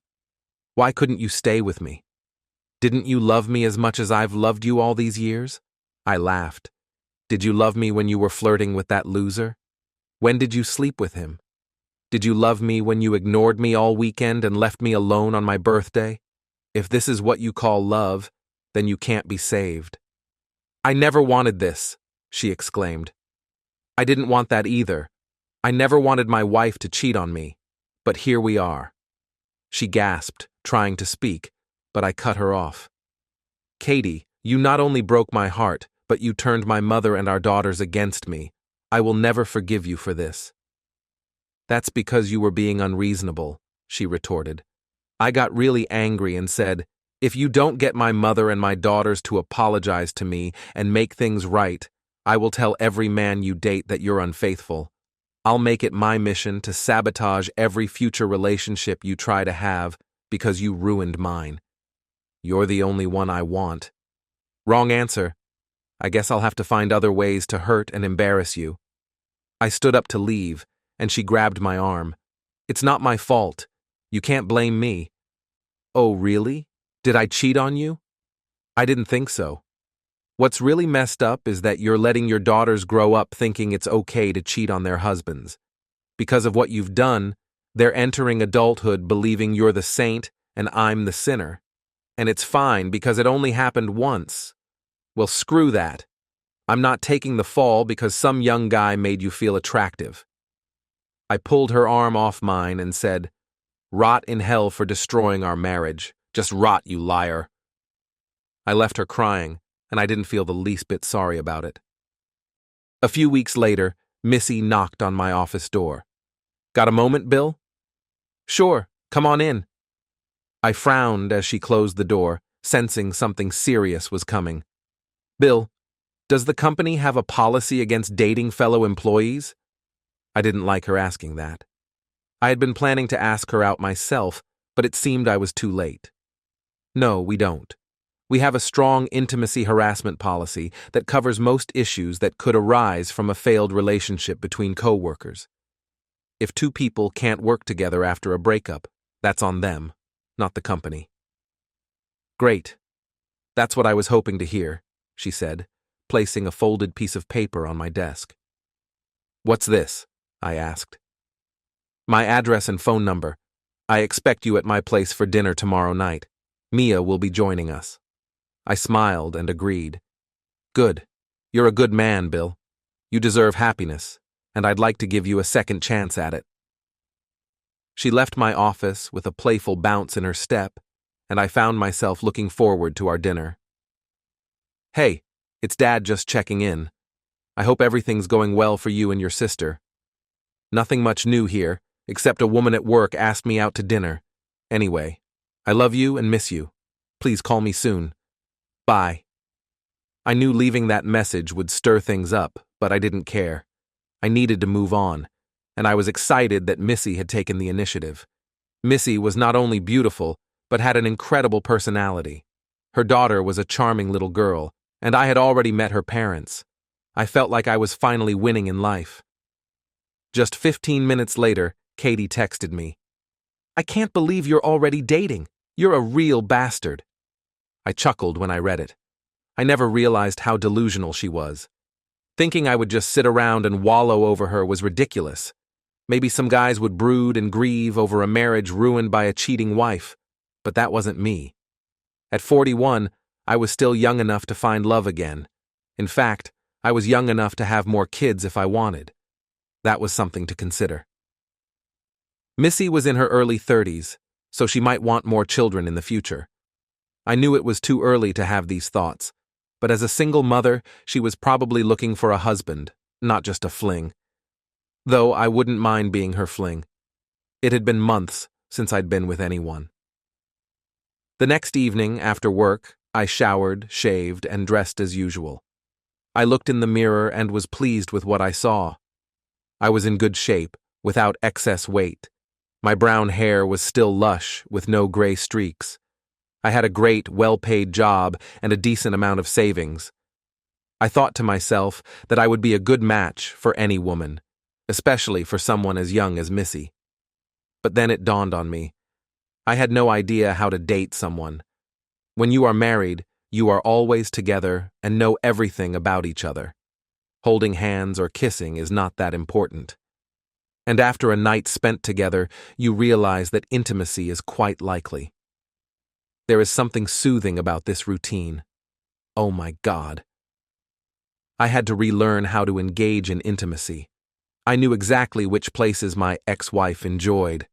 Speaker 1: Why couldn't you stay with me? Didn't you love me as much as I've loved you all these years? I laughed. Did you love me when you were flirting with that loser? When did you sleep with him? Did you love me when you ignored me all weekend and left me alone on my birthday? If this is what you call love, then you can't be saved. I never wanted this, she exclaimed. I didn't want that either. I never wanted my wife to cheat on me. But here we are. She gasped, trying to speak, but I cut her off. Katie, you not only broke my heart, but you turned my mother and our daughters against me. I will never forgive you for this. That's because you were being unreasonable, she retorted. I got really angry and said, if you don't get my mother and my daughters to apologize to me and make things right, I will tell every man you date that you're unfaithful. I'll make it my mission to sabotage every future relationship you try to have because you ruined mine. You're the only one I want. Wrong answer. I guess I'll have to find other ways to hurt and embarrass you. I stood up to leave, and she grabbed my arm. It's not my fault. You can't blame me. Oh, really? Did I cheat on you? I didn't think so. What's really messed up is that you're letting your daughters grow up thinking it's okay to cheat on their husbands. Because of what you've done, they're entering adulthood believing you're the saint and I'm the sinner. And it's fine because it only happened once. Well, screw that. I'm not taking the fall because some young guy made you feel attractive. I pulled her arm off mine and said, Rot in hell for destroying our marriage. Just rot, you liar. I left her crying, and I didn't feel the least bit sorry about it. A few weeks later, Missy knocked on my office door. Got a moment, Bill? Sure, come on in. I frowned as she closed the door, sensing something serious was coming. Bill, does the company have a policy against dating fellow employees? I didn't like her asking that. I had been planning to ask her out myself, but it seemed I was too late. No, we don't. We have a strong intimacy harassment policy that covers most issues that could arise from a failed relationship between coworkers. If two people can't work together after a breakup, that's on them, not the company. Great. That's what I was hoping to hear, she said, placing a folded piece of paper on my desk. What's this? I asked. My address and phone number. I expect you at my place for dinner tomorrow night. Mia will be joining us. I smiled and agreed. Good. You're a good man, Bill. You deserve happiness, and I'd like to give you a second chance at it. She left my office with a playful bounce in her step, and I found myself looking forward to our dinner. Hey, it's Dad just checking in. I hope everything's going well for you and your sister. Nothing much new here, except a woman at work asked me out to dinner. Anyway, I love you and miss you. Please call me soon. Bye. I knew leaving that message would stir things up, but I didn't care. I needed to move on, and I was excited that Missy had taken the initiative. Missy was not only beautiful, but had an incredible personality. Her daughter was a charming little girl, and I had already met her parents. I felt like I was finally winning in life. Just 15 minutes later, Katie texted me. I can't believe you're already dating. You're a real bastard. I chuckled when I read it. I never realized how delusional she was. Thinking I would just sit around and wallow over her was ridiculous. Maybe some guys would brood and grieve over a marriage ruined by a cheating wife, but that wasn't me. At 41, I was still young enough to find love again. In fact, I was young enough to have more kids if I wanted. That was something to consider. Missy was in her early 30s, so she might want more children in the future. I knew it was too early to have these thoughts, but as a single mother, she was probably looking for a husband, not just a fling. Though I wouldn't mind being her fling. It had been months since I'd been with anyone. The next evening, after work, I showered, shaved, and dressed as usual. I looked in the mirror and was pleased with what I saw. I was in good shape, without excess weight. My brown hair was still lush, with no gray streaks. I had a great, well-paid job and a decent amount of savings. I thought to myself that I would be a good match for any woman, especially for someone as young as Missy. But then it dawned on me. I had no idea how to date someone. When you are married, you are always together and know everything about each other. Holding hands or kissing is not that important. And after a night spent together, you realize that intimacy is quite likely. There is something soothing about this routine. Oh my God. I had to relearn how to engage in intimacy. I knew exactly which places my ex-wife enjoyed.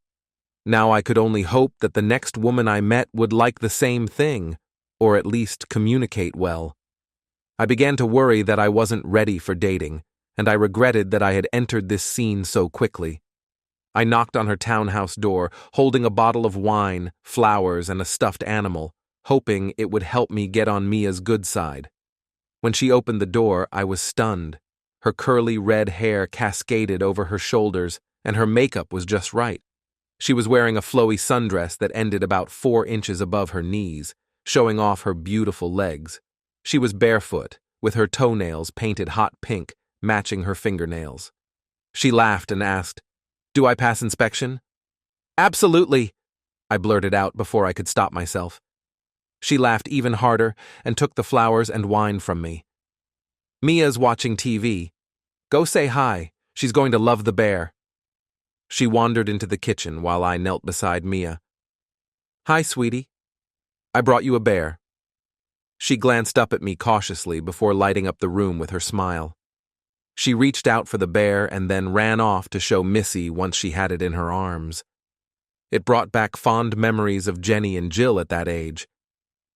Speaker 1: Now I could only hope that the next woman I met would like the same thing, or at least communicate well. I began to worry that I wasn't ready for dating, and I regretted that I had entered this scene so quickly. I knocked on her townhouse door, holding a bottle of wine, flowers, and a stuffed animal, hoping it would help me get on Mia's good side. When she opened the door, I was stunned. Her curly red hair cascaded over her shoulders, and her makeup was just right. She was wearing a flowy sundress that ended about 4 inches above her knees, showing off her beautiful legs. She was barefoot, with her toenails painted hot pink, matching her fingernails. She laughed and asked, "Do I pass inspection?" "Absolutely," I blurted out before I could stop myself. She laughed even harder and took the flowers and wine from me. "Mia's watching TV. Go say hi. She's going to love the bear." She wandered into the kitchen while I knelt beside Mia. "Hi, sweetie. I brought you a bear." She glanced up at me cautiously before lighting up the room with her smile. She reached out for the bear and then ran off to show Missy once she had it in her arms. It brought back fond memories of Jenny and Jill at that age.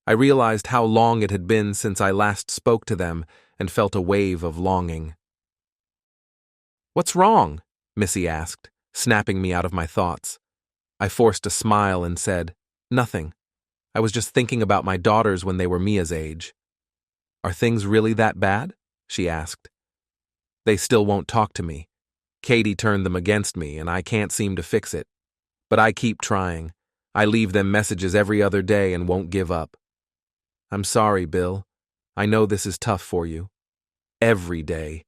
Speaker 1: I realized how long it had been since I last spoke to them and felt a wave of longing. "What's wrong?" Missy asked, snapping me out of my thoughts. I forced a smile and said, "Nothing. I was just thinking about my daughters when they were Mia's age." "Are things really that bad?" she asked. "They still won't talk to me. Katie turned them against me, and I can't seem to fix it. But I keep trying. I leave them messages every other day and won't give up. I'm sorry, Bill. I know this is tough for you. Every day.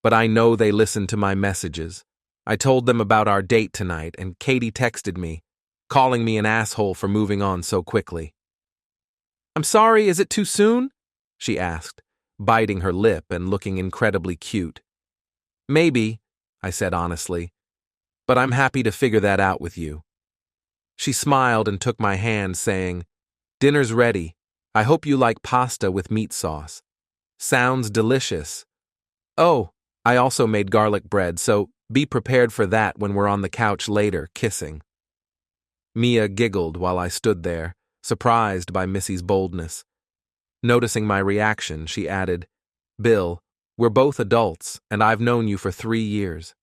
Speaker 1: But I know they listen to my messages. I told them about our date tonight, and Katie texted me, calling me an asshole for moving on so quickly." "I'm sorry, is it too soon?" she asked, biting her lip and looking incredibly cute. "Maybe," I said honestly, "but I'm happy to figure that out with you." She smiled and took my hand, saying, "Dinner's ready. I hope you like pasta with meat sauce. Sounds delicious. Oh, I also made garlic bread, so be prepared for that when we're on the couch later, kissing." Mia giggled while I stood there, surprised by Missy's boldness. Noticing my reaction, she added, "Bill, we're both adults, and I've known you for 3 years.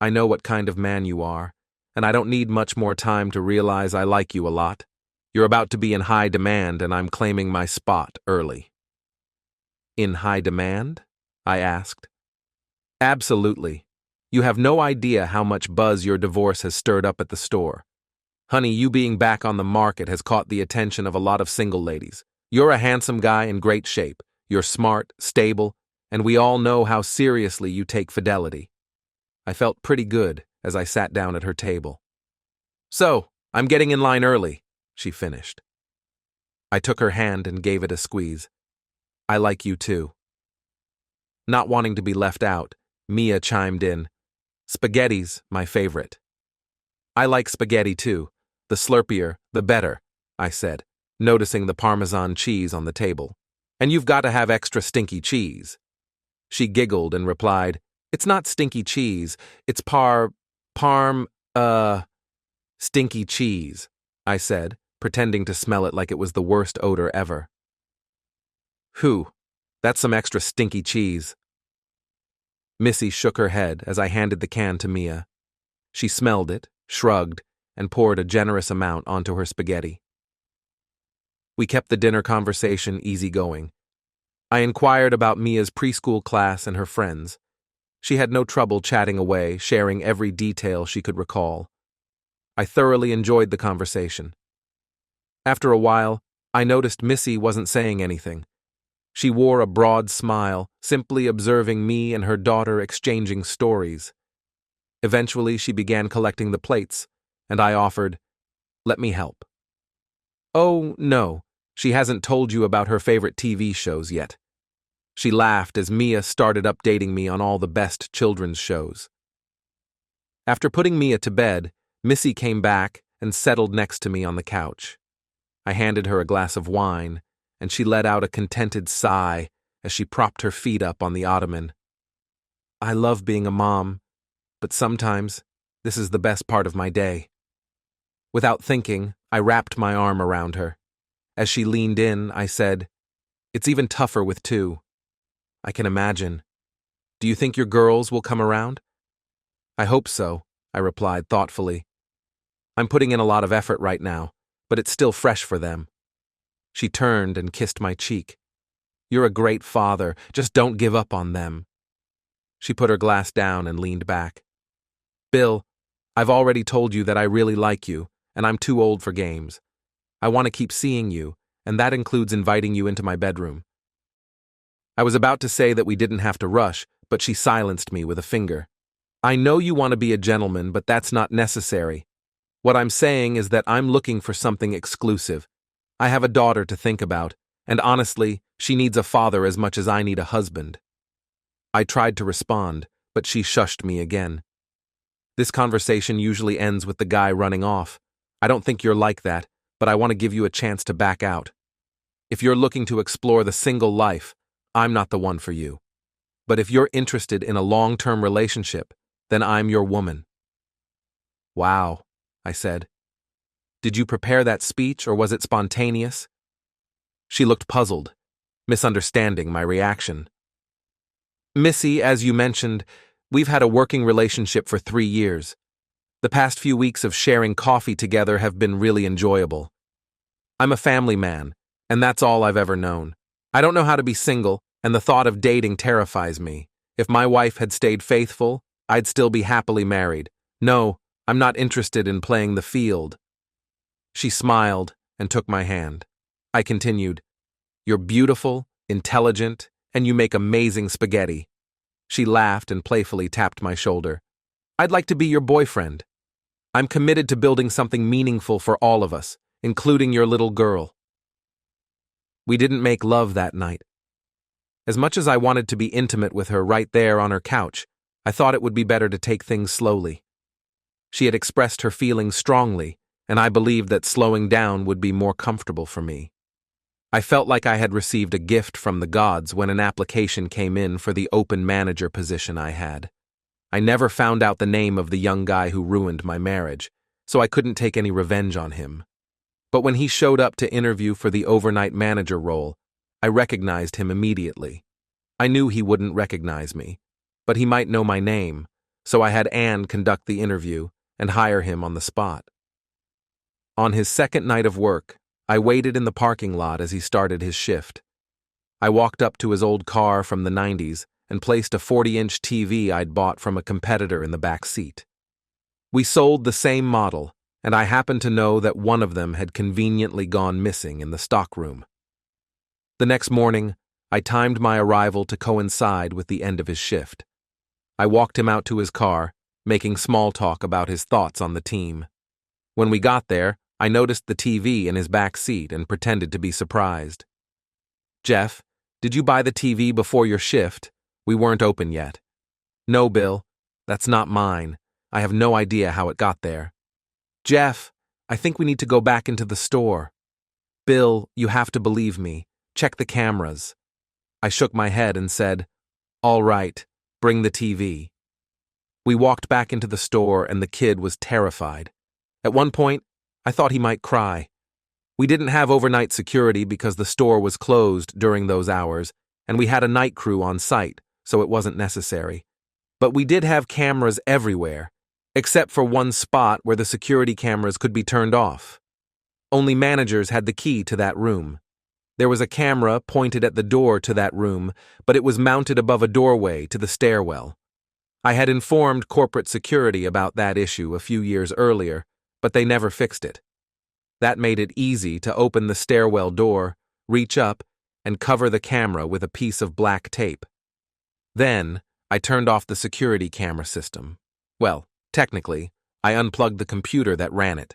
Speaker 1: I know what kind of man you are, and I don't need much more time to realize I like you a lot. You're about to be in high demand, and I'm claiming my spot early." "In high demand?" I asked. "Absolutely. You have no idea how much buzz your divorce has stirred up at the store. Honey, you being back on the market has caught the attention of a lot of single ladies. You're a handsome guy in great shape. You're smart, stable, and we all know how seriously you take fidelity." I felt pretty good as I sat down at her table. "So, I'm getting in line early," she finished. I took her hand and gave it a squeeze. "I like you too." Not wanting to be left out, Mia chimed in, "Spaghetti's my favorite." "I like spaghetti too. The slurpier, the better," I said, noticing the Parmesan cheese on the table. "And you've got to have extra stinky cheese." She giggled and replied, "It's not stinky cheese, it's stinky cheese," I said, pretending to smell it like it was the worst odor ever. "Whew, that's some extra stinky cheese." Missy shook her head as I handed the can to Mia. She smelled it, shrugged, and poured a generous amount onto her spaghetti. We kept the dinner conversation easygoing. I inquired about Mia's preschool class and her friends. She had no trouble chatting away, sharing every detail she could recall. I thoroughly enjoyed the conversation. After a while, I noticed Missy wasn't saying anything. She wore a broad smile, simply observing me and her daughter exchanging stories. Eventually, she began collecting the plates, and I offered, "Let me help." "Oh, no, she hasn't told you about her favorite TV shows yet." She laughed as Mia started updating me on all the best children's shows. After putting Mia to bed, Missy came back and settled next to me on the couch. I handed her a glass of wine, and she let out a contented sigh as she propped her feet up on the ottoman. "I love being a mom, but sometimes this is the best part of my day." Without thinking, I wrapped my arm around her. As she leaned in, I said, "It's even tougher with two." "I can imagine. Do you think your girls will come around?" "I hope so," I replied thoughtfully. "I'm putting in a lot of effort right now, but it's still fresh for them." She turned and kissed my cheek. "You're a great father, just don't give up on them." She put her glass down and leaned back. "Bill, I've already told you that I really like you, and I'm too old for games. I want to keep seeing you, and that includes inviting you into my bedroom." I was about to say that we didn't have to rush, but she silenced me with a finger. "I know you want to be a gentleman, but that's not necessary. What I'm saying is that I'm looking for something exclusive. I have a daughter to think about, and honestly, she needs a father as much as I need a husband." I tried to respond, but she shushed me again. "This conversation usually ends with the guy running off. I don't think you're like that, but I want to give you a chance to back out. If you're looking to explore the single life, I'm not the one for you. But if you're interested in a long-term relationship, then I'm your woman." "Wow," I said. "Did you prepare that speech, or was it spontaneous?" She looked puzzled, misunderstanding my reaction. "Missy, as you mentioned, we've had a working relationship for 3 years. The past few weeks of sharing coffee together have been really enjoyable. I'm a family man, and that's all I've ever known. I don't know how to be single, and the thought of dating terrifies me. If my wife had stayed faithful, I'd still be happily married. No, I'm not interested in playing the field." She smiled and took my hand. I continued, "You're beautiful, intelligent, and you make amazing spaghetti." She laughed and playfully tapped my shoulder. "I'd like to be your boyfriend. I'm committed to building something meaningful for all of us, including your little girl." We didn't make love that night. As much as I wanted to be intimate with her right there on her couch, I thought it would be better to take things slowly. She had expressed her feelings strongly, and I believed that slowing down would be more comfortable for me. I felt like I had received a gift from the gods when an application came in for the open manager position I had. I never found out the name of the young guy who ruined my marriage, so I couldn't take any revenge on him. But when he showed up to interview for the overnight manager role, I recognized him immediately. I knew he wouldn't recognize me, but he might know my name, so I had Anne conduct the interview and hire him on the spot. On his second night of work, I waited in the parking lot as he started his shift. I walked up to his old car from the 90s and placed a 40-inch TV I'd bought from a competitor in the back seat. We sold the same model, and I happened to know that one of them had conveniently gone missing in the stockroom. The next morning, I timed my arrival to coincide with the end of his shift. I walked him out to his car, making small talk about his thoughts on the team. When we got there, I noticed the TV in his back seat and pretended to be surprised. "Jeff, did you buy the TV before your shift? We weren't open yet." "No, Bill, that's not mine. I have no idea how it got there." "Jeff, I think we need to go back into the store." "Bill, you have to believe me. Check the cameras." I shook my head and said, "All right, bring the TV." We walked back into the store and the kid was terrified. At one point, I thought he might cry. We didn't have overnight security because the store was closed during those hours, and we had a night crew on site, so it wasn't necessary. But we did have cameras everywhere, except for one spot where the security cameras could be turned off. Only managers had the key to that room. There was a camera pointed at the door to that room, but it was mounted above a doorway to the stairwell. I had informed corporate security about that issue a few years earlier, but they never fixed it. That made it easy to open the stairwell door, reach up, and cover the camera with a piece of black tape. Then, I turned off the security camera system. Well, technically, I unplugged the computer that ran it.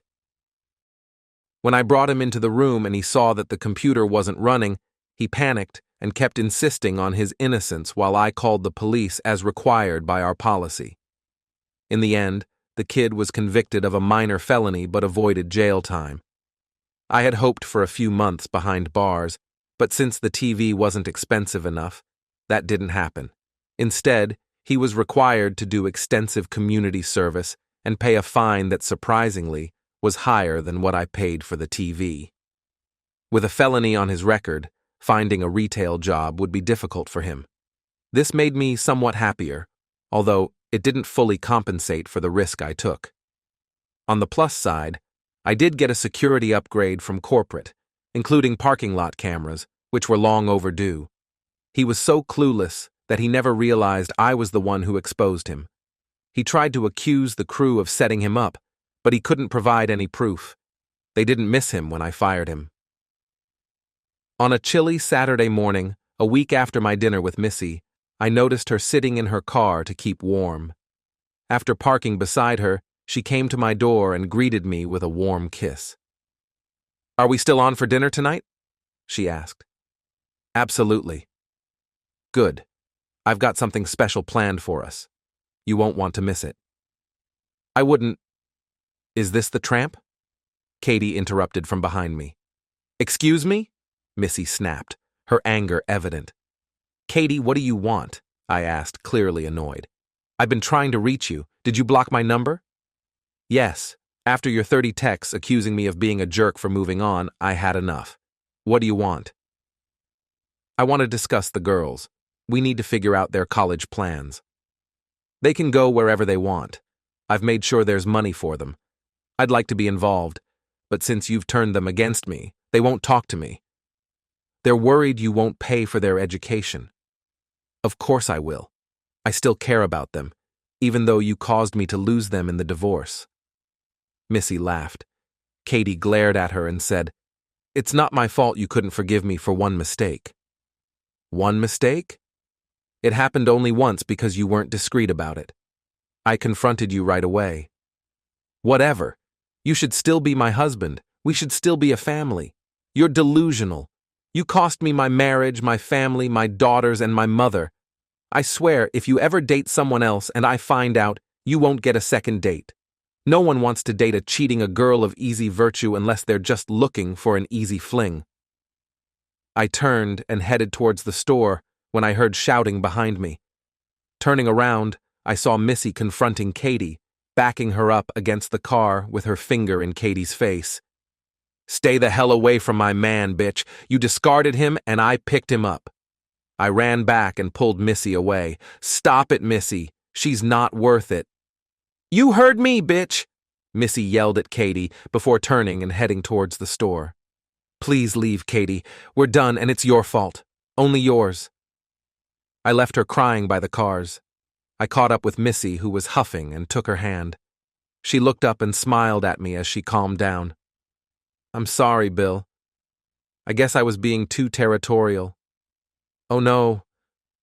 Speaker 1: When I brought him into the room and he saw that the computer wasn't running, he panicked and kept insisting on his innocence while I called the police as required by our policy. In the end, the kid was convicted of a minor felony but avoided jail time. I had hoped for a few months behind bars, but since the TV wasn't expensive enough, that didn't happen. Instead, he was required to do extensive community service and pay a fine that surprisingly was higher than what I paid for the TV. With a felony on his record, finding a retail job would be difficult for him. This made me somewhat happier, although it didn't fully compensate for the risk I took. On the plus side, I did get a security upgrade from corporate, including parking lot cameras, which were long overdue. He was so clueless that he never realized I was the one who exposed him. He tried to accuse the crew of setting him up, but he couldn't provide any proof. They didn't miss him when I fired him. On a chilly Saturday morning, a week after my dinner with Missy, I noticed her sitting in her car to keep warm. After parking beside her, she came to my door and greeted me with a warm kiss. "Are we still on for dinner tonight?" she asked. "Absolutely." "Good. I've got something special planned for us. You won't want to miss it." "I wouldn't." "Is this the tramp?" Katie interrupted from behind me. "Excuse me?" Missy snapped, her anger evident. "Katie, what do you want?" I asked, clearly annoyed. "I've been trying to reach you. Did you block my number?" "Yes. After your 30 texts accusing me of being a jerk for moving on, I had enough. What do you want?" "I want to discuss the girls. We need to figure out their college plans. They can go wherever they want. I've made sure there's money for them. I'd like to be involved, but since you've turned them against me, they won't talk to me. They're worried you won't pay for their education." "Of course I will. I still care about them, even though you caused me to lose them in the divorce." Missy laughed. Katie glared at her and said, "It's not my fault you couldn't forgive me for one mistake." "One mistake? It happened only once because you weren't discreet about it. I confronted you right away." "Whatever. You should still be my husband. We should still be a family. You're delusional. You cost me my marriage, my family, my daughters, and my mother. I swear, if you ever date someone else and I find out, you won't get a second date. No one wants to date a cheating girl of easy virtue unless they're just looking for an easy fling." I turned and headed towards the store when I heard shouting behind me. Turning around, I saw Missy confronting Katie, backing her up against the car with her finger in Katie's face. "Stay the hell away from my man, bitch. You discarded him and I picked him up." I ran back and pulled Missy away. "Stop it, Missy. She's not worth it." "You heard me, bitch!" Missy yelled at Katie before turning and heading towards the store. "Please leave, Katie. We're done and it's your fault. Only yours." I left her crying by the cars. I caught up with Missy, who was huffing, and took her hand. She looked up and smiled at me as she calmed down. "I'm sorry, Bill. I guess I was being too territorial." "Oh no,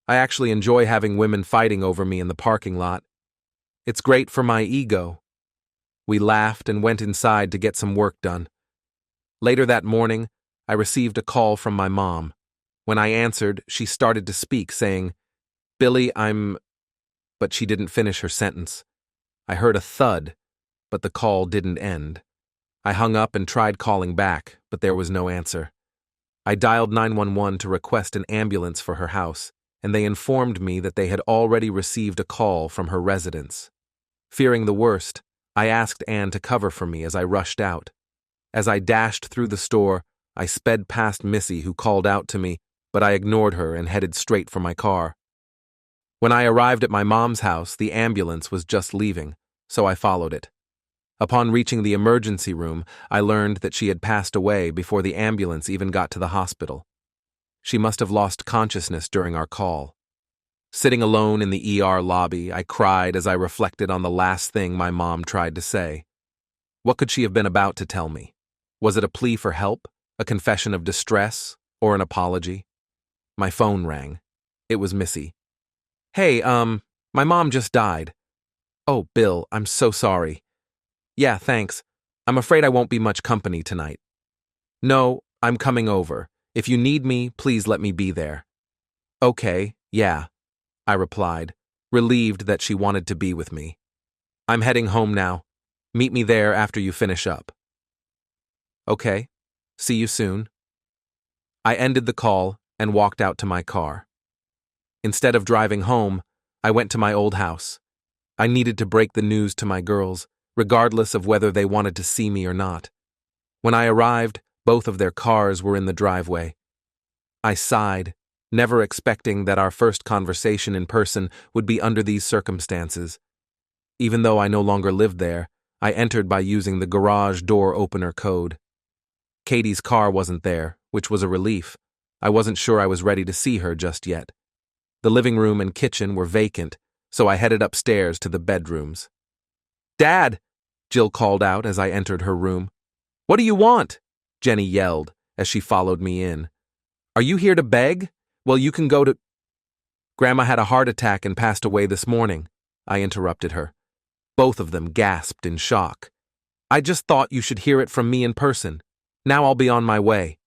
Speaker 1: I actually enjoy having women fighting over me in the parking lot. It's great for my ego." We laughed and went inside to get some work done. Later that morning, I received a call from my mom. When I answered, she started to speak, saying, "Billy, But she didn't finish her sentence. I heard a thud, but the call didn't end. I hung up and tried calling back, but there was no answer. I dialed 911 to request an ambulance for her house, and they informed me that they had already received a call from her residence. Fearing the worst, I asked Anne to cover for me as I rushed out. As I dashed through the store, I sped past Missy, who called out to me, but I ignored her and headed straight for my car. When I arrived at my mom's house, the ambulance was just leaving, so I followed it. Upon reaching the emergency room, I learned that she had passed away before the ambulance even got to the hospital. She must have lost consciousness during our call. Sitting alone in the ER lobby, I cried as I reflected on the last thing my mom tried to say. What could she have been about to tell me? Was it a plea for help, a confession of distress, or an apology? My phone rang. It was Missy. Hey, my mom just died. Oh, Bill, I'm so sorry. Yeah, thanks. I'm afraid I won't be much company tonight. No, I'm coming over. If you need me, please let me be there. Okay, yeah, I replied, relieved that she wanted to be with me. I'm heading home now. Meet me there after you finish up. Okay, see you soon. I ended the call and walked out to my car. Instead of driving home, I went to my old house. I needed to break the news to my girls, regardless of whether they wanted to see me or not. When I arrived, both of their cars were in the driveway. I sighed, never expecting that our first conversation in person would be under these circumstances. Even though I no longer lived there, I entered by using the garage door opener code. Katie's car wasn't there, which was a relief. I wasn't sure I was ready to see her just yet. The living room and kitchen were vacant, so I headed upstairs to the bedrooms. Dad! Jill called out as I entered her room. What do you want? Jenny yelled as she followed me in. Are you here to beg? Well, you can go to... Grandma had a heart attack and passed away this morning, I interrupted her. Both of them gasped in shock. I just thought you should hear it from me in person. Now I'll be on my way.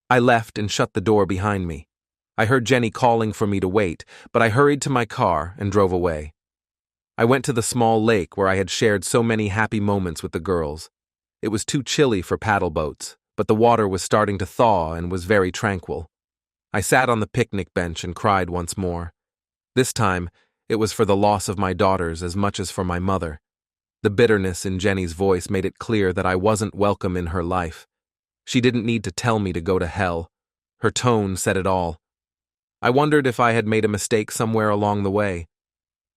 Speaker 1: I left and shut the door behind me. I heard Jenny calling for me to wait, but I hurried to my car and drove away. I went to the small lake where I had shared so many happy moments with the girls. It was too chilly for paddle boats, but the water was starting to thaw and was very tranquil. I sat on the picnic bench and cried once more. This time, it was for the loss of my daughters as much as for my mother. The bitterness in Jenny's voice made it clear that I wasn't welcome in her life. She didn't need to tell me to go to hell. Her tone said it all. I wondered if I had made a mistake somewhere along the way.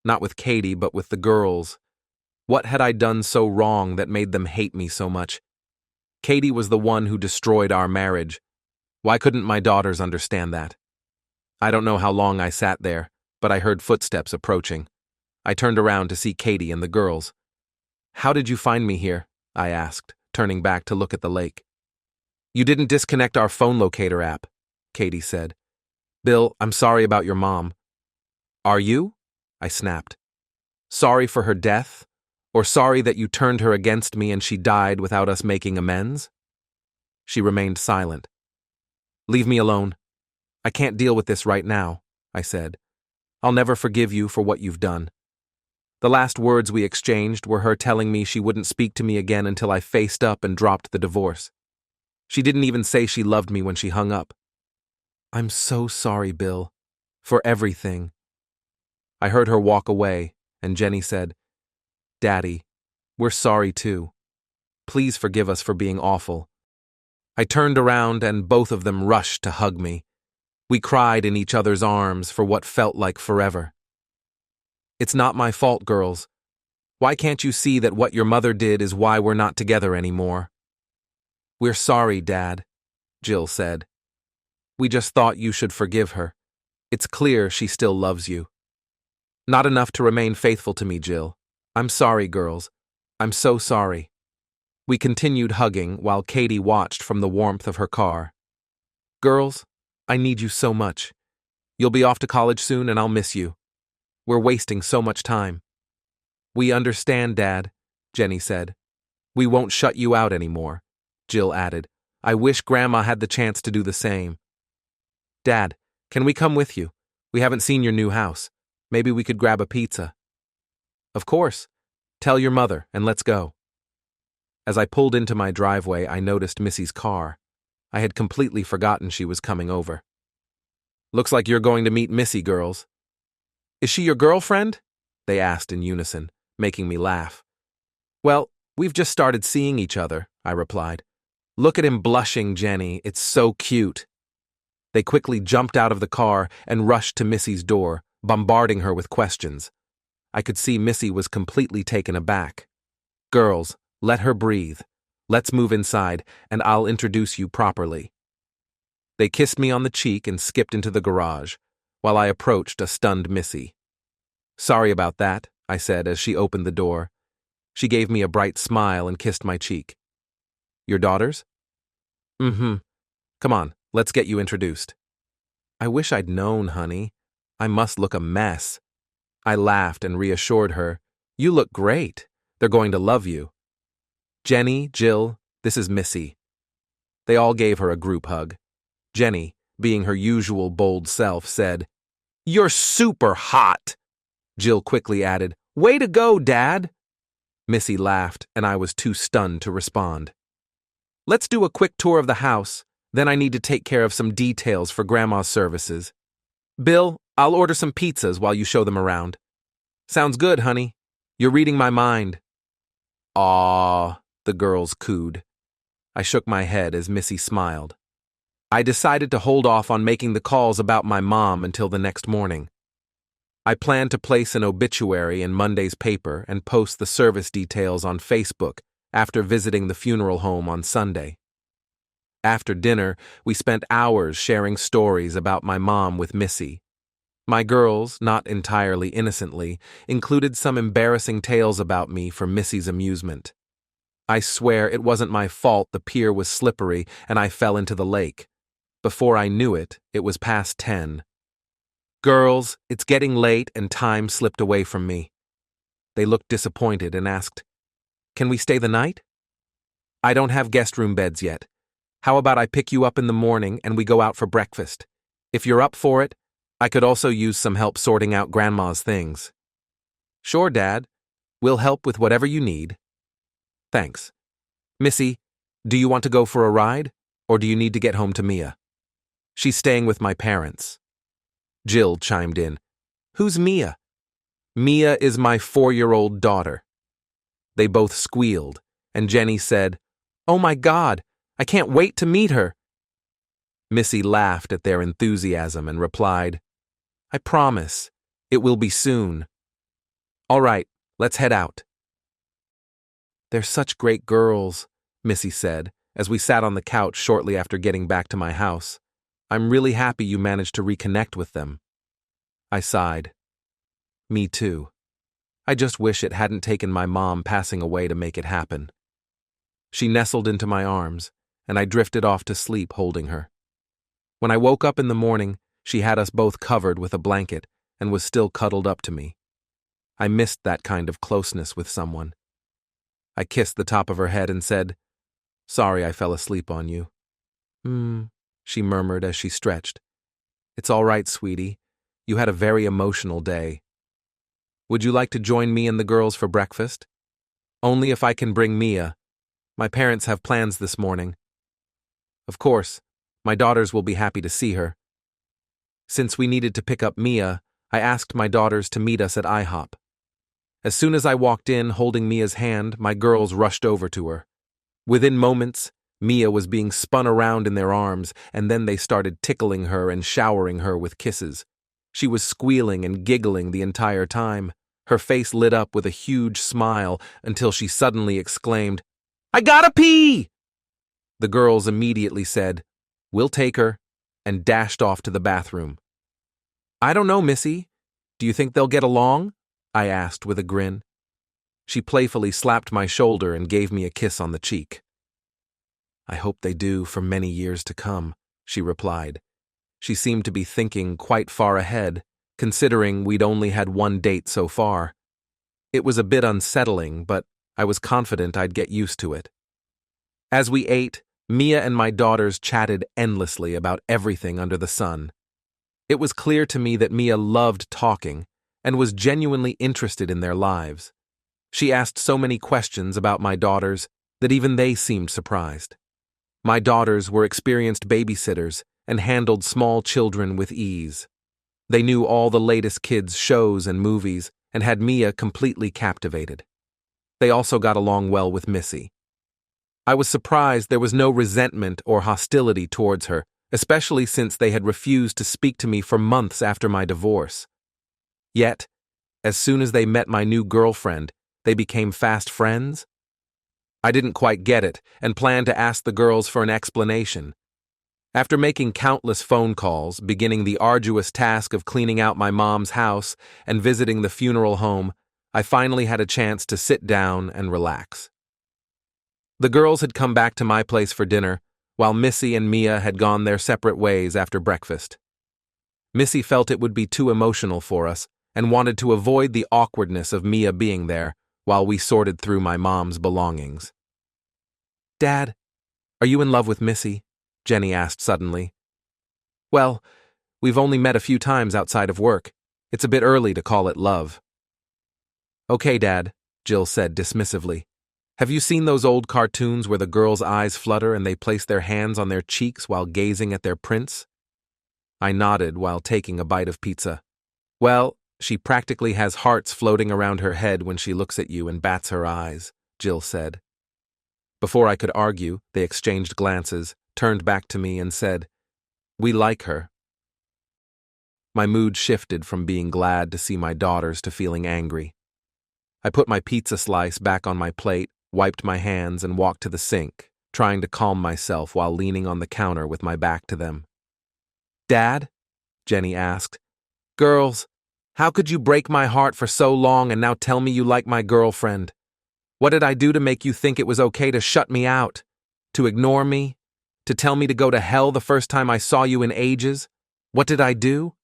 Speaker 1: Not with Katie, but with the girls. What had I done so wrong that made them hate me so much? Katie was the one who destroyed our marriage. Why couldn't my daughters understand that? I don't know how long I sat there, but I heard footsteps approaching. I turned around to see Katie and the girls. How did you find me here? I asked, turning back to look at the lake. You didn't disconnect our phone locator app, Katie said. Bill, I'm sorry about your mom. Are you? I snapped. Sorry for her death? Or sorry that you turned her against me and she died without us making amends? She remained silent. Leave me alone. I can't deal with this right now, I said. I'll never forgive you for what you've done. The last words we exchanged were her telling me she wouldn't speak to me again until I faced up and dropped the divorce. She didn't even say she loved me when she hung up. I'm so sorry, Bill, for everything. I heard her walk away, and Jenny said, Daddy, we're sorry too. Please forgive us for being awful. I turned around and both of them rushed to hug me. We cried in each other's arms for what felt like forever. It's not my fault, girls. Why can't you see that what your mother did is why we're not together anymore? We're sorry, Dad, Jill said. We just thought you should forgive her. It's clear she still loves you. Not enough to remain faithful to me, Jill. I'm sorry, girls. I'm so sorry. We continued hugging while Katie watched from the warmth of her car. Girls, I need you so much. You'll be off to college soon and I'll miss you. We're wasting so much time. We understand, Dad, Jenny said. We won't shut you out anymore, Jill added. I wish Grandma had the chance to do the same. Dad, can we come with you? We haven't seen your new house. Maybe we could grab a pizza. Of course. Tell your mother and let's go. As I pulled into my driveway, I noticed Missy's car. I had completely forgotten she was coming over. Looks like you're going to meet Missy, girls. Is she your girlfriend? They asked in unison, making me laugh. Well, we've just started seeing each other, I replied. Look at him blushing, Jenny. It's so cute. They quickly jumped out of the car and rushed to Missy's door, bombarding her with questions. I could see Missy was completely taken aback. Girls, let her breathe. Let's move inside, and I'll introduce you properly. They kissed me on the cheek and skipped into the garage, while I approached a stunned Missy. Sorry about that, I said as she opened the door. She gave me a bright smile and kissed my cheek. Your daughters? Mm-hmm. Come on, let's get you introduced. I wish I'd known, honey. I must look a mess. I laughed and reassured her. You look great. They're going to love you. Jenny, Jill, this is Missy. They all gave her a group hug. Jenny, being her usual bold self, said, You're super hot. Jill quickly added, Way to go, Dad. Missy laughed, and I was too stunned to respond. Let's do a quick tour of the house, then I need to take care of some details for Grandma's services. Bill, I'll order some pizzas while you show them around. Sounds good, honey. You're reading my mind. Aw, the girls cooed. I shook my head as Missy smiled. I decided to hold off on making the calls about my mom until the next morning. I planned to place an obituary in Monday's paper and post the service details on Facebook after visiting the funeral home on Sunday. After dinner, we spent hours sharing stories about my mom with Missy. My girls, not entirely innocently, included some embarrassing tales about me for Missy's amusement. I swear it wasn't my fault the pier was slippery and I fell into the lake. Before I knew it, it was past 10. Girls, it's getting late and time slipped away from me. They looked disappointed and asked, Can we stay the night? I don't have guest room beds yet. How about I pick you up in the morning and we go out for breakfast? If you're up for it, I could also use some help sorting out Grandma's things. Sure, Dad. We'll help with whatever you need. Thanks. Missy, do you want to go for a ride, or do you need to get home to Mia? She's staying with my parents. Jill chimed in. Who's Mia? Mia is my 4-year-old daughter. They both squealed, and Jenny said, Oh my God, I can't wait to meet her. Missy laughed at their enthusiasm and replied, I promise, it will be soon. All right, let's head out. They're such great girls, Missy said, as we sat on the couch shortly after getting back to my house. I'm really happy you managed to reconnect with them. I sighed. Me too. I just wish it hadn't taken my mom passing away to make it happen. She nestled into my arms, and I drifted off to sleep holding her. When I woke up in the morning, she had us both covered with a blanket and was still cuddled up to me. I missed that kind of closeness with someone. I kissed the top of her head and said, Sorry I fell asleep on you. She murmured as she stretched. It's all right, sweetie. You had a very emotional day. Would you like to join me and the girls for breakfast? Only if I can bring Mia. My parents have plans this morning. Of course, my daughters will be happy to see her. Since we needed to pick up Mia, I asked my daughters to meet us at IHOP. As soon as I walked in holding Mia's hand, my girls rushed over to her. Within moments, Mia was being spun around in their arms, and then they started tickling her and showering her with kisses. She was squealing and giggling the entire time. Her face lit up with a huge smile until she suddenly exclaimed, I gotta pee! The girls immediately said, We'll take her, and dashed off to the bathroom. I don't know, Missy. Do you think they'll get along? I asked with a grin. She playfully slapped my shoulder and gave me a kiss on the cheek. I hope they do for many years to come, she replied. She seemed to be thinking quite far ahead, considering we'd only had one date so far. It was a bit unsettling, but I was confident I'd get used to it. As we ate, Mia and my daughters chatted endlessly about everything under the sun. It was clear to me that Mia loved talking and was genuinely interested in their lives. She asked so many questions about my daughters that even they seemed surprised. My daughters were experienced babysitters and handled small children with ease. They knew all the latest kids' shows and movies and had Mia completely captivated. They also got along well with Missy. I was surprised there was no resentment or hostility towards her, especially since they had refused to speak to me for months after my divorce. Yet, as soon as they met my new girlfriend, they became fast friends I didn't quite get it and planned to ask the girls for an explanation. After making countless phone calls, beginning the arduous task of cleaning out my mom's house and visiting the funeral home, I finally had a chance to sit down and relax. The girls had come back to my place for dinner, while Missy and Mia had gone their separate ways after breakfast. Missy felt it would be too emotional for us and wanted to avoid the awkwardness of Mia being there while we sorted through my mom's belongings. "Dad, are you in love with Missy?" Jenny asked suddenly. "Well, we've only met a few times outside of work. It's a bit early to call it love." "Okay, Dad," Jill said dismissively. "Have you seen those old cartoons where the girls' eyes flutter and they place their hands on their cheeks while gazing at their prince?" I nodded while taking a bite of pizza. "Well, she practically has hearts floating around her head when she looks at you and bats her eyes," Jill said. Before I could argue, they exchanged glances, turned back to me and said, "We like her." My mood shifted from being glad to see my daughters to feeling angry. I put my pizza slice back on my plate, wiped my hands, and walked to the sink, trying to calm myself while leaning on the counter with my back to them. "Dad?" Jenny asked. "Girls, how could you break my heart for so long and now tell me you like my girlfriend? What did I do to make you think it was okay to shut me out? To ignore me? To tell me to go to hell the first time I saw you in ages? What did I do?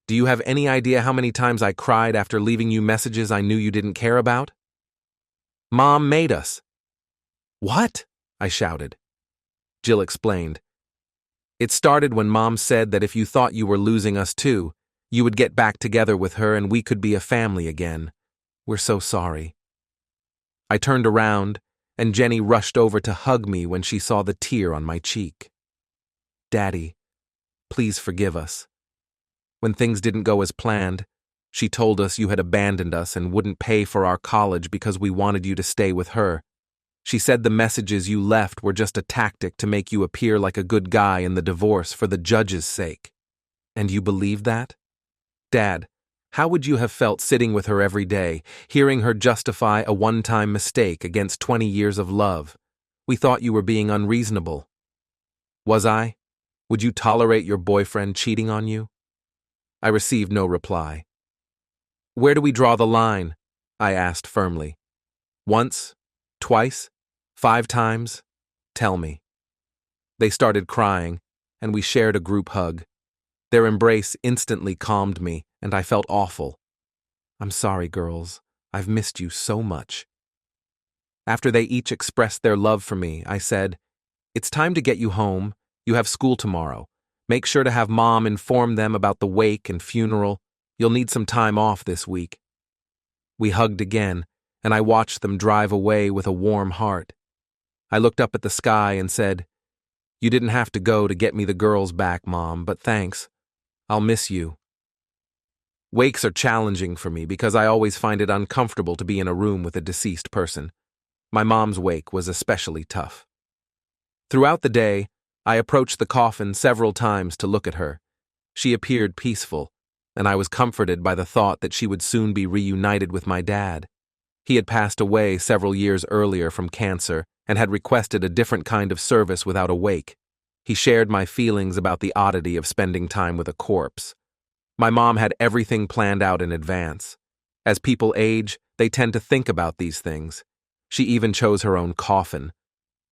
Speaker 1: Do you have any idea how many times I cried after leaving you messages I knew you didn't care about? Mom made us." "What?" I shouted. Jill explained. "It started when Mom said that if you thought you were losing us too, you would get back together with her and we could be a family again. We're so sorry." I turned around, and Jenny rushed over to hug me when she saw the tear on my cheek. "Daddy, please forgive us. When things didn't go as planned, she told us you had abandoned us and wouldn't pay for our college because we wanted you to stay with her. She said the messages you left were just a tactic to make you appear like a good guy in the divorce for the judge's sake. And you believed that? Dad, how would you have felt sitting with her every day, hearing her justify a one-time mistake against 20 years of love? We thought you were being unreasonable." "Was I? Would you tolerate your boyfriend cheating on you?" I received no reply. "Where do we draw the line?" I asked firmly. "Once? Twice? 5 times? Tell me." They started crying, and we shared a group hug. Their embrace instantly calmed me, and I felt awful. "I'm sorry, girls. I've missed you so much." After they each expressed their love for me, I said, "It's time to get you home. You have school tomorrow. Make sure to have Mom inform them about the wake and funeral. You'll need some time off this week." We hugged again, and I watched them drive away with a warm heart. I looked up at the sky and said, "You didn't have to go to get me the girls back, Mom, but thanks. I'll miss you." Wakes are challenging for me because I always find it uncomfortable to be in a room with a deceased person. My mom's wake was especially tough. Throughout the day, I approached the coffin several times to look at her. She appeared peaceful, and I was comforted by the thought that she would soon be reunited with my dad. He had passed away several years earlier from cancer and had requested a different kind of service without a wake. He shared my feelings about the oddity of spending time with a corpse. My mom had everything planned out in advance. As people age, they tend to think about these things. She even chose her own coffin.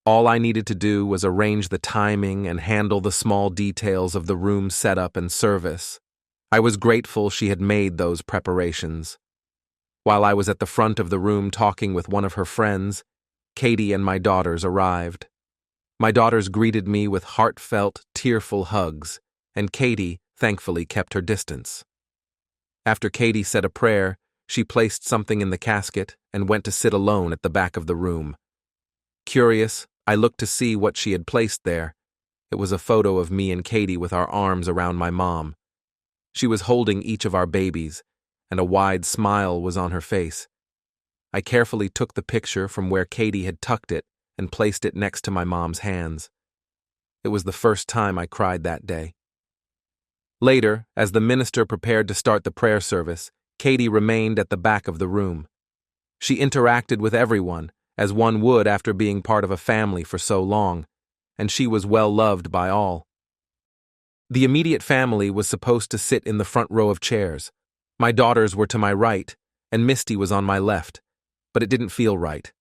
Speaker 1: All I needed to do was arrange the timing and handle the small details of the room setup and service. I was grateful she had made those preparations. While I was at the front of the room talking with one of her friends, Katie and my daughters arrived. My daughters greeted me with heartfelt, tearful hugs, and Katie thankfully kept her distance. After Katie said a prayer, she placed something in the casket and went to sit alone at the back of the room. Curious, I looked to see what she had placed there. It was a photo of me and Katie with our arms around my mom. She was holding each of our babies, and a wide smile was on her face. I carefully took the picture from where Katie had tucked it and placed it next to my mom's hands. It was the first time I cried that day. Later, as the minister prepared to start the prayer service, Katie remained at the back of the room. She interacted with everyone as one would after being part of a family for so long, and she was well loved by all. The immediate family was supposed to sit in the front row of chairs. My daughters were to my right, and Misty was on my left, but it didn't feel right.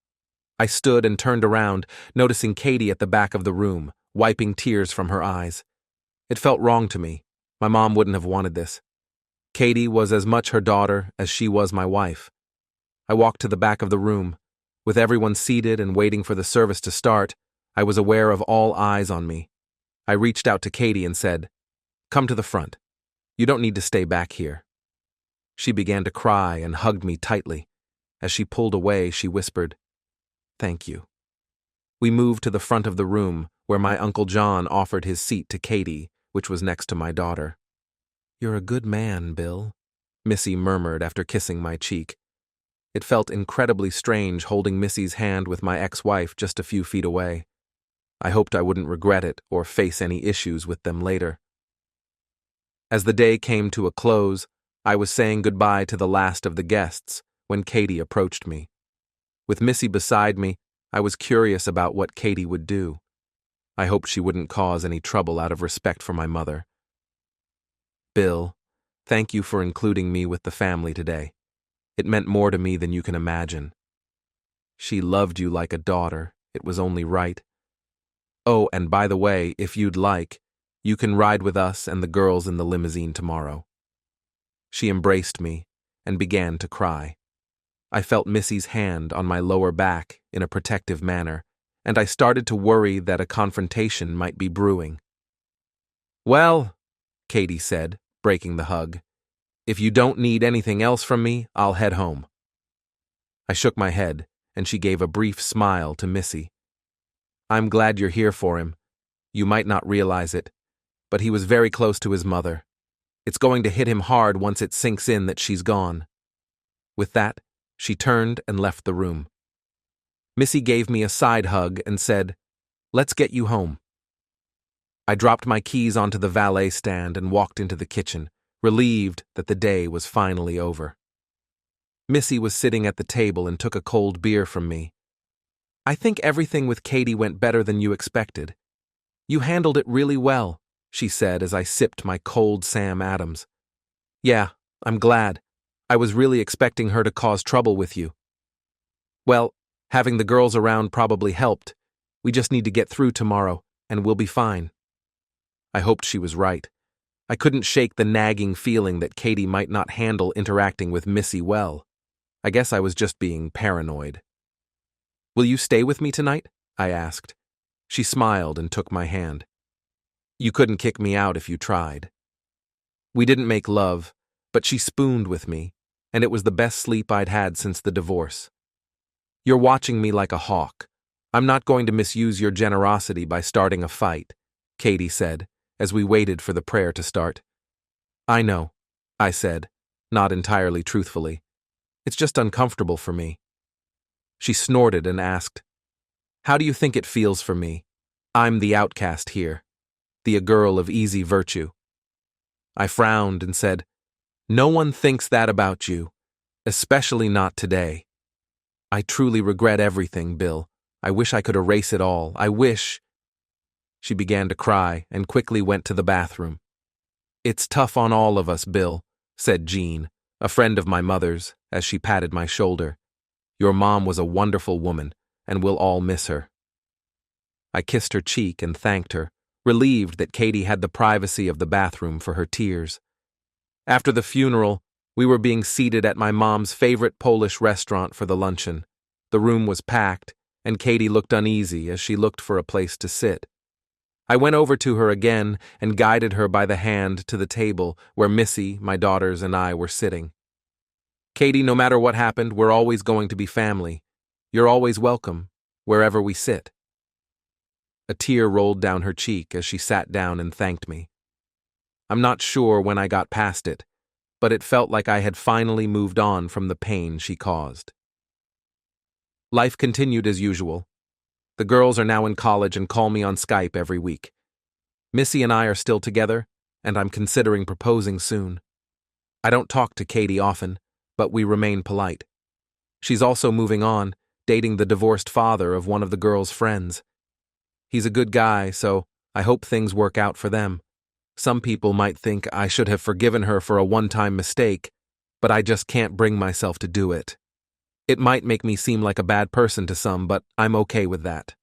Speaker 1: I stood and turned around, noticing Katie at the back of the room, wiping tears from her eyes. It felt wrong to me. My mom wouldn't have wanted this. Katie was as much her daughter as she was my wife. I walked to the back of the room. With everyone seated and waiting for the service to start, I was aware of all eyes on me. I reached out to Katie and said, "Come to the front. You don't need to stay back here." She began to cry and hugged me tightly. As she pulled away, she whispered, "Thank you." We moved to the front of the room, where my Uncle John offered his seat to Katie, which was next to my daughter. "You're a good man, Bill," Missy murmured after kissing my cheek. It felt incredibly strange holding Missy's hand with my ex-wife just a few feet away. I hoped I wouldn't regret it or face any issues with them later. As the day came to a close, I was saying goodbye to the last of the guests when Katie approached me. With Missy beside me, I was curious about what Katie would do. I hoped she wouldn't cause any trouble out of respect for my mother. "Bill, thank you for including me with the family today. It meant more to me than you can imagine. She loved you like a daughter. It was only right. Oh, and by the way, if you'd like, you can ride with us and the girls in the limousine tomorrow." She embraced me and began to cry. I felt Missy's hand on my lower back in a protective manner, and I started to worry that a confrontation might be brewing. "Well," Katie said, breaking the hug, "if you don't need anything else from me, I'll head home." I shook my head, and she gave a brief smile to Missy. "I'm glad you're here for him. You might not realize it, but he was very close to his mother. It's going to hit him hard once it sinks in that she's gone." With that, she turned and left the room. Missy gave me a side hug and said, "Let's get you home." I dropped my keys onto the valet stand and walked into the kitchen, relieved that the day was finally over. Missy was sitting at the table and took a cold beer from me. "I think everything with Katie went better than you expected. You handled it really well," she said as I sipped my cold Sam Adams. "Yeah, I'm glad. I was really expecting her to cause trouble with you." "Well, having the girls around probably helped. We just need to get through tomorrow, and we'll be fine." I hoped she was right. I couldn't shake the nagging feeling that Katie might not handle interacting with Missy well. I guess I was just being paranoid. "Will you stay with me tonight?" I asked. She smiled and took my hand. "You couldn't kick me out if you tried." We didn't make love, but she spooned with me, and it was the best sleep I'd had since the divorce. "You're watching me like a hawk. I'm not going to misuse your generosity by starting a fight," Katie said, as we waited for the prayer to start. "I know," I said, not entirely truthfully. "It's just uncomfortable for me." She snorted and asked, "How do you think it feels for me? I'm the outcast here, the girl of easy virtue." I frowned and said, "No one thinks that about you, especially not today. I truly regret everything, Bill. I wish I could erase it all. I wish—" She began to cry and quickly went to the bathroom. "It's tough on all of us, Bill," said Jean, a friend of my mother's, as she patted my shoulder. "Your mom was a wonderful woman, and we'll all miss her." I kissed her cheek and thanked her, relieved that Katie had the privacy of the bathroom for her tears. After the funeral, we were being seated at my mom's favorite Polish restaurant for the luncheon. The room was packed, and Katie looked uneasy as she looked for a place to sit. I went over to her again and guided her by the hand to the table where Missy, my daughters, and I were sitting. "Katie, no matter what happened, we're always going to be family. You're always welcome, wherever we sit." A tear rolled down her cheek as she sat down and thanked me. I'm not sure when I got past it, but it felt like I had finally moved on from the pain she caused. Life continued as usual. The girls are now in college and call me on Skype every week. Missy and I are still together, and I'm considering proposing soon. I don't talk to Katie often, but we remain polite. She's also moving on, dating the divorced father of one of the girl's friends. He's a good guy, so I hope things work out for them. Some people might think I should have forgiven her for a one-time mistake, but I just can't bring myself to do it. It might make me seem like a bad person to some, but I'm okay with that.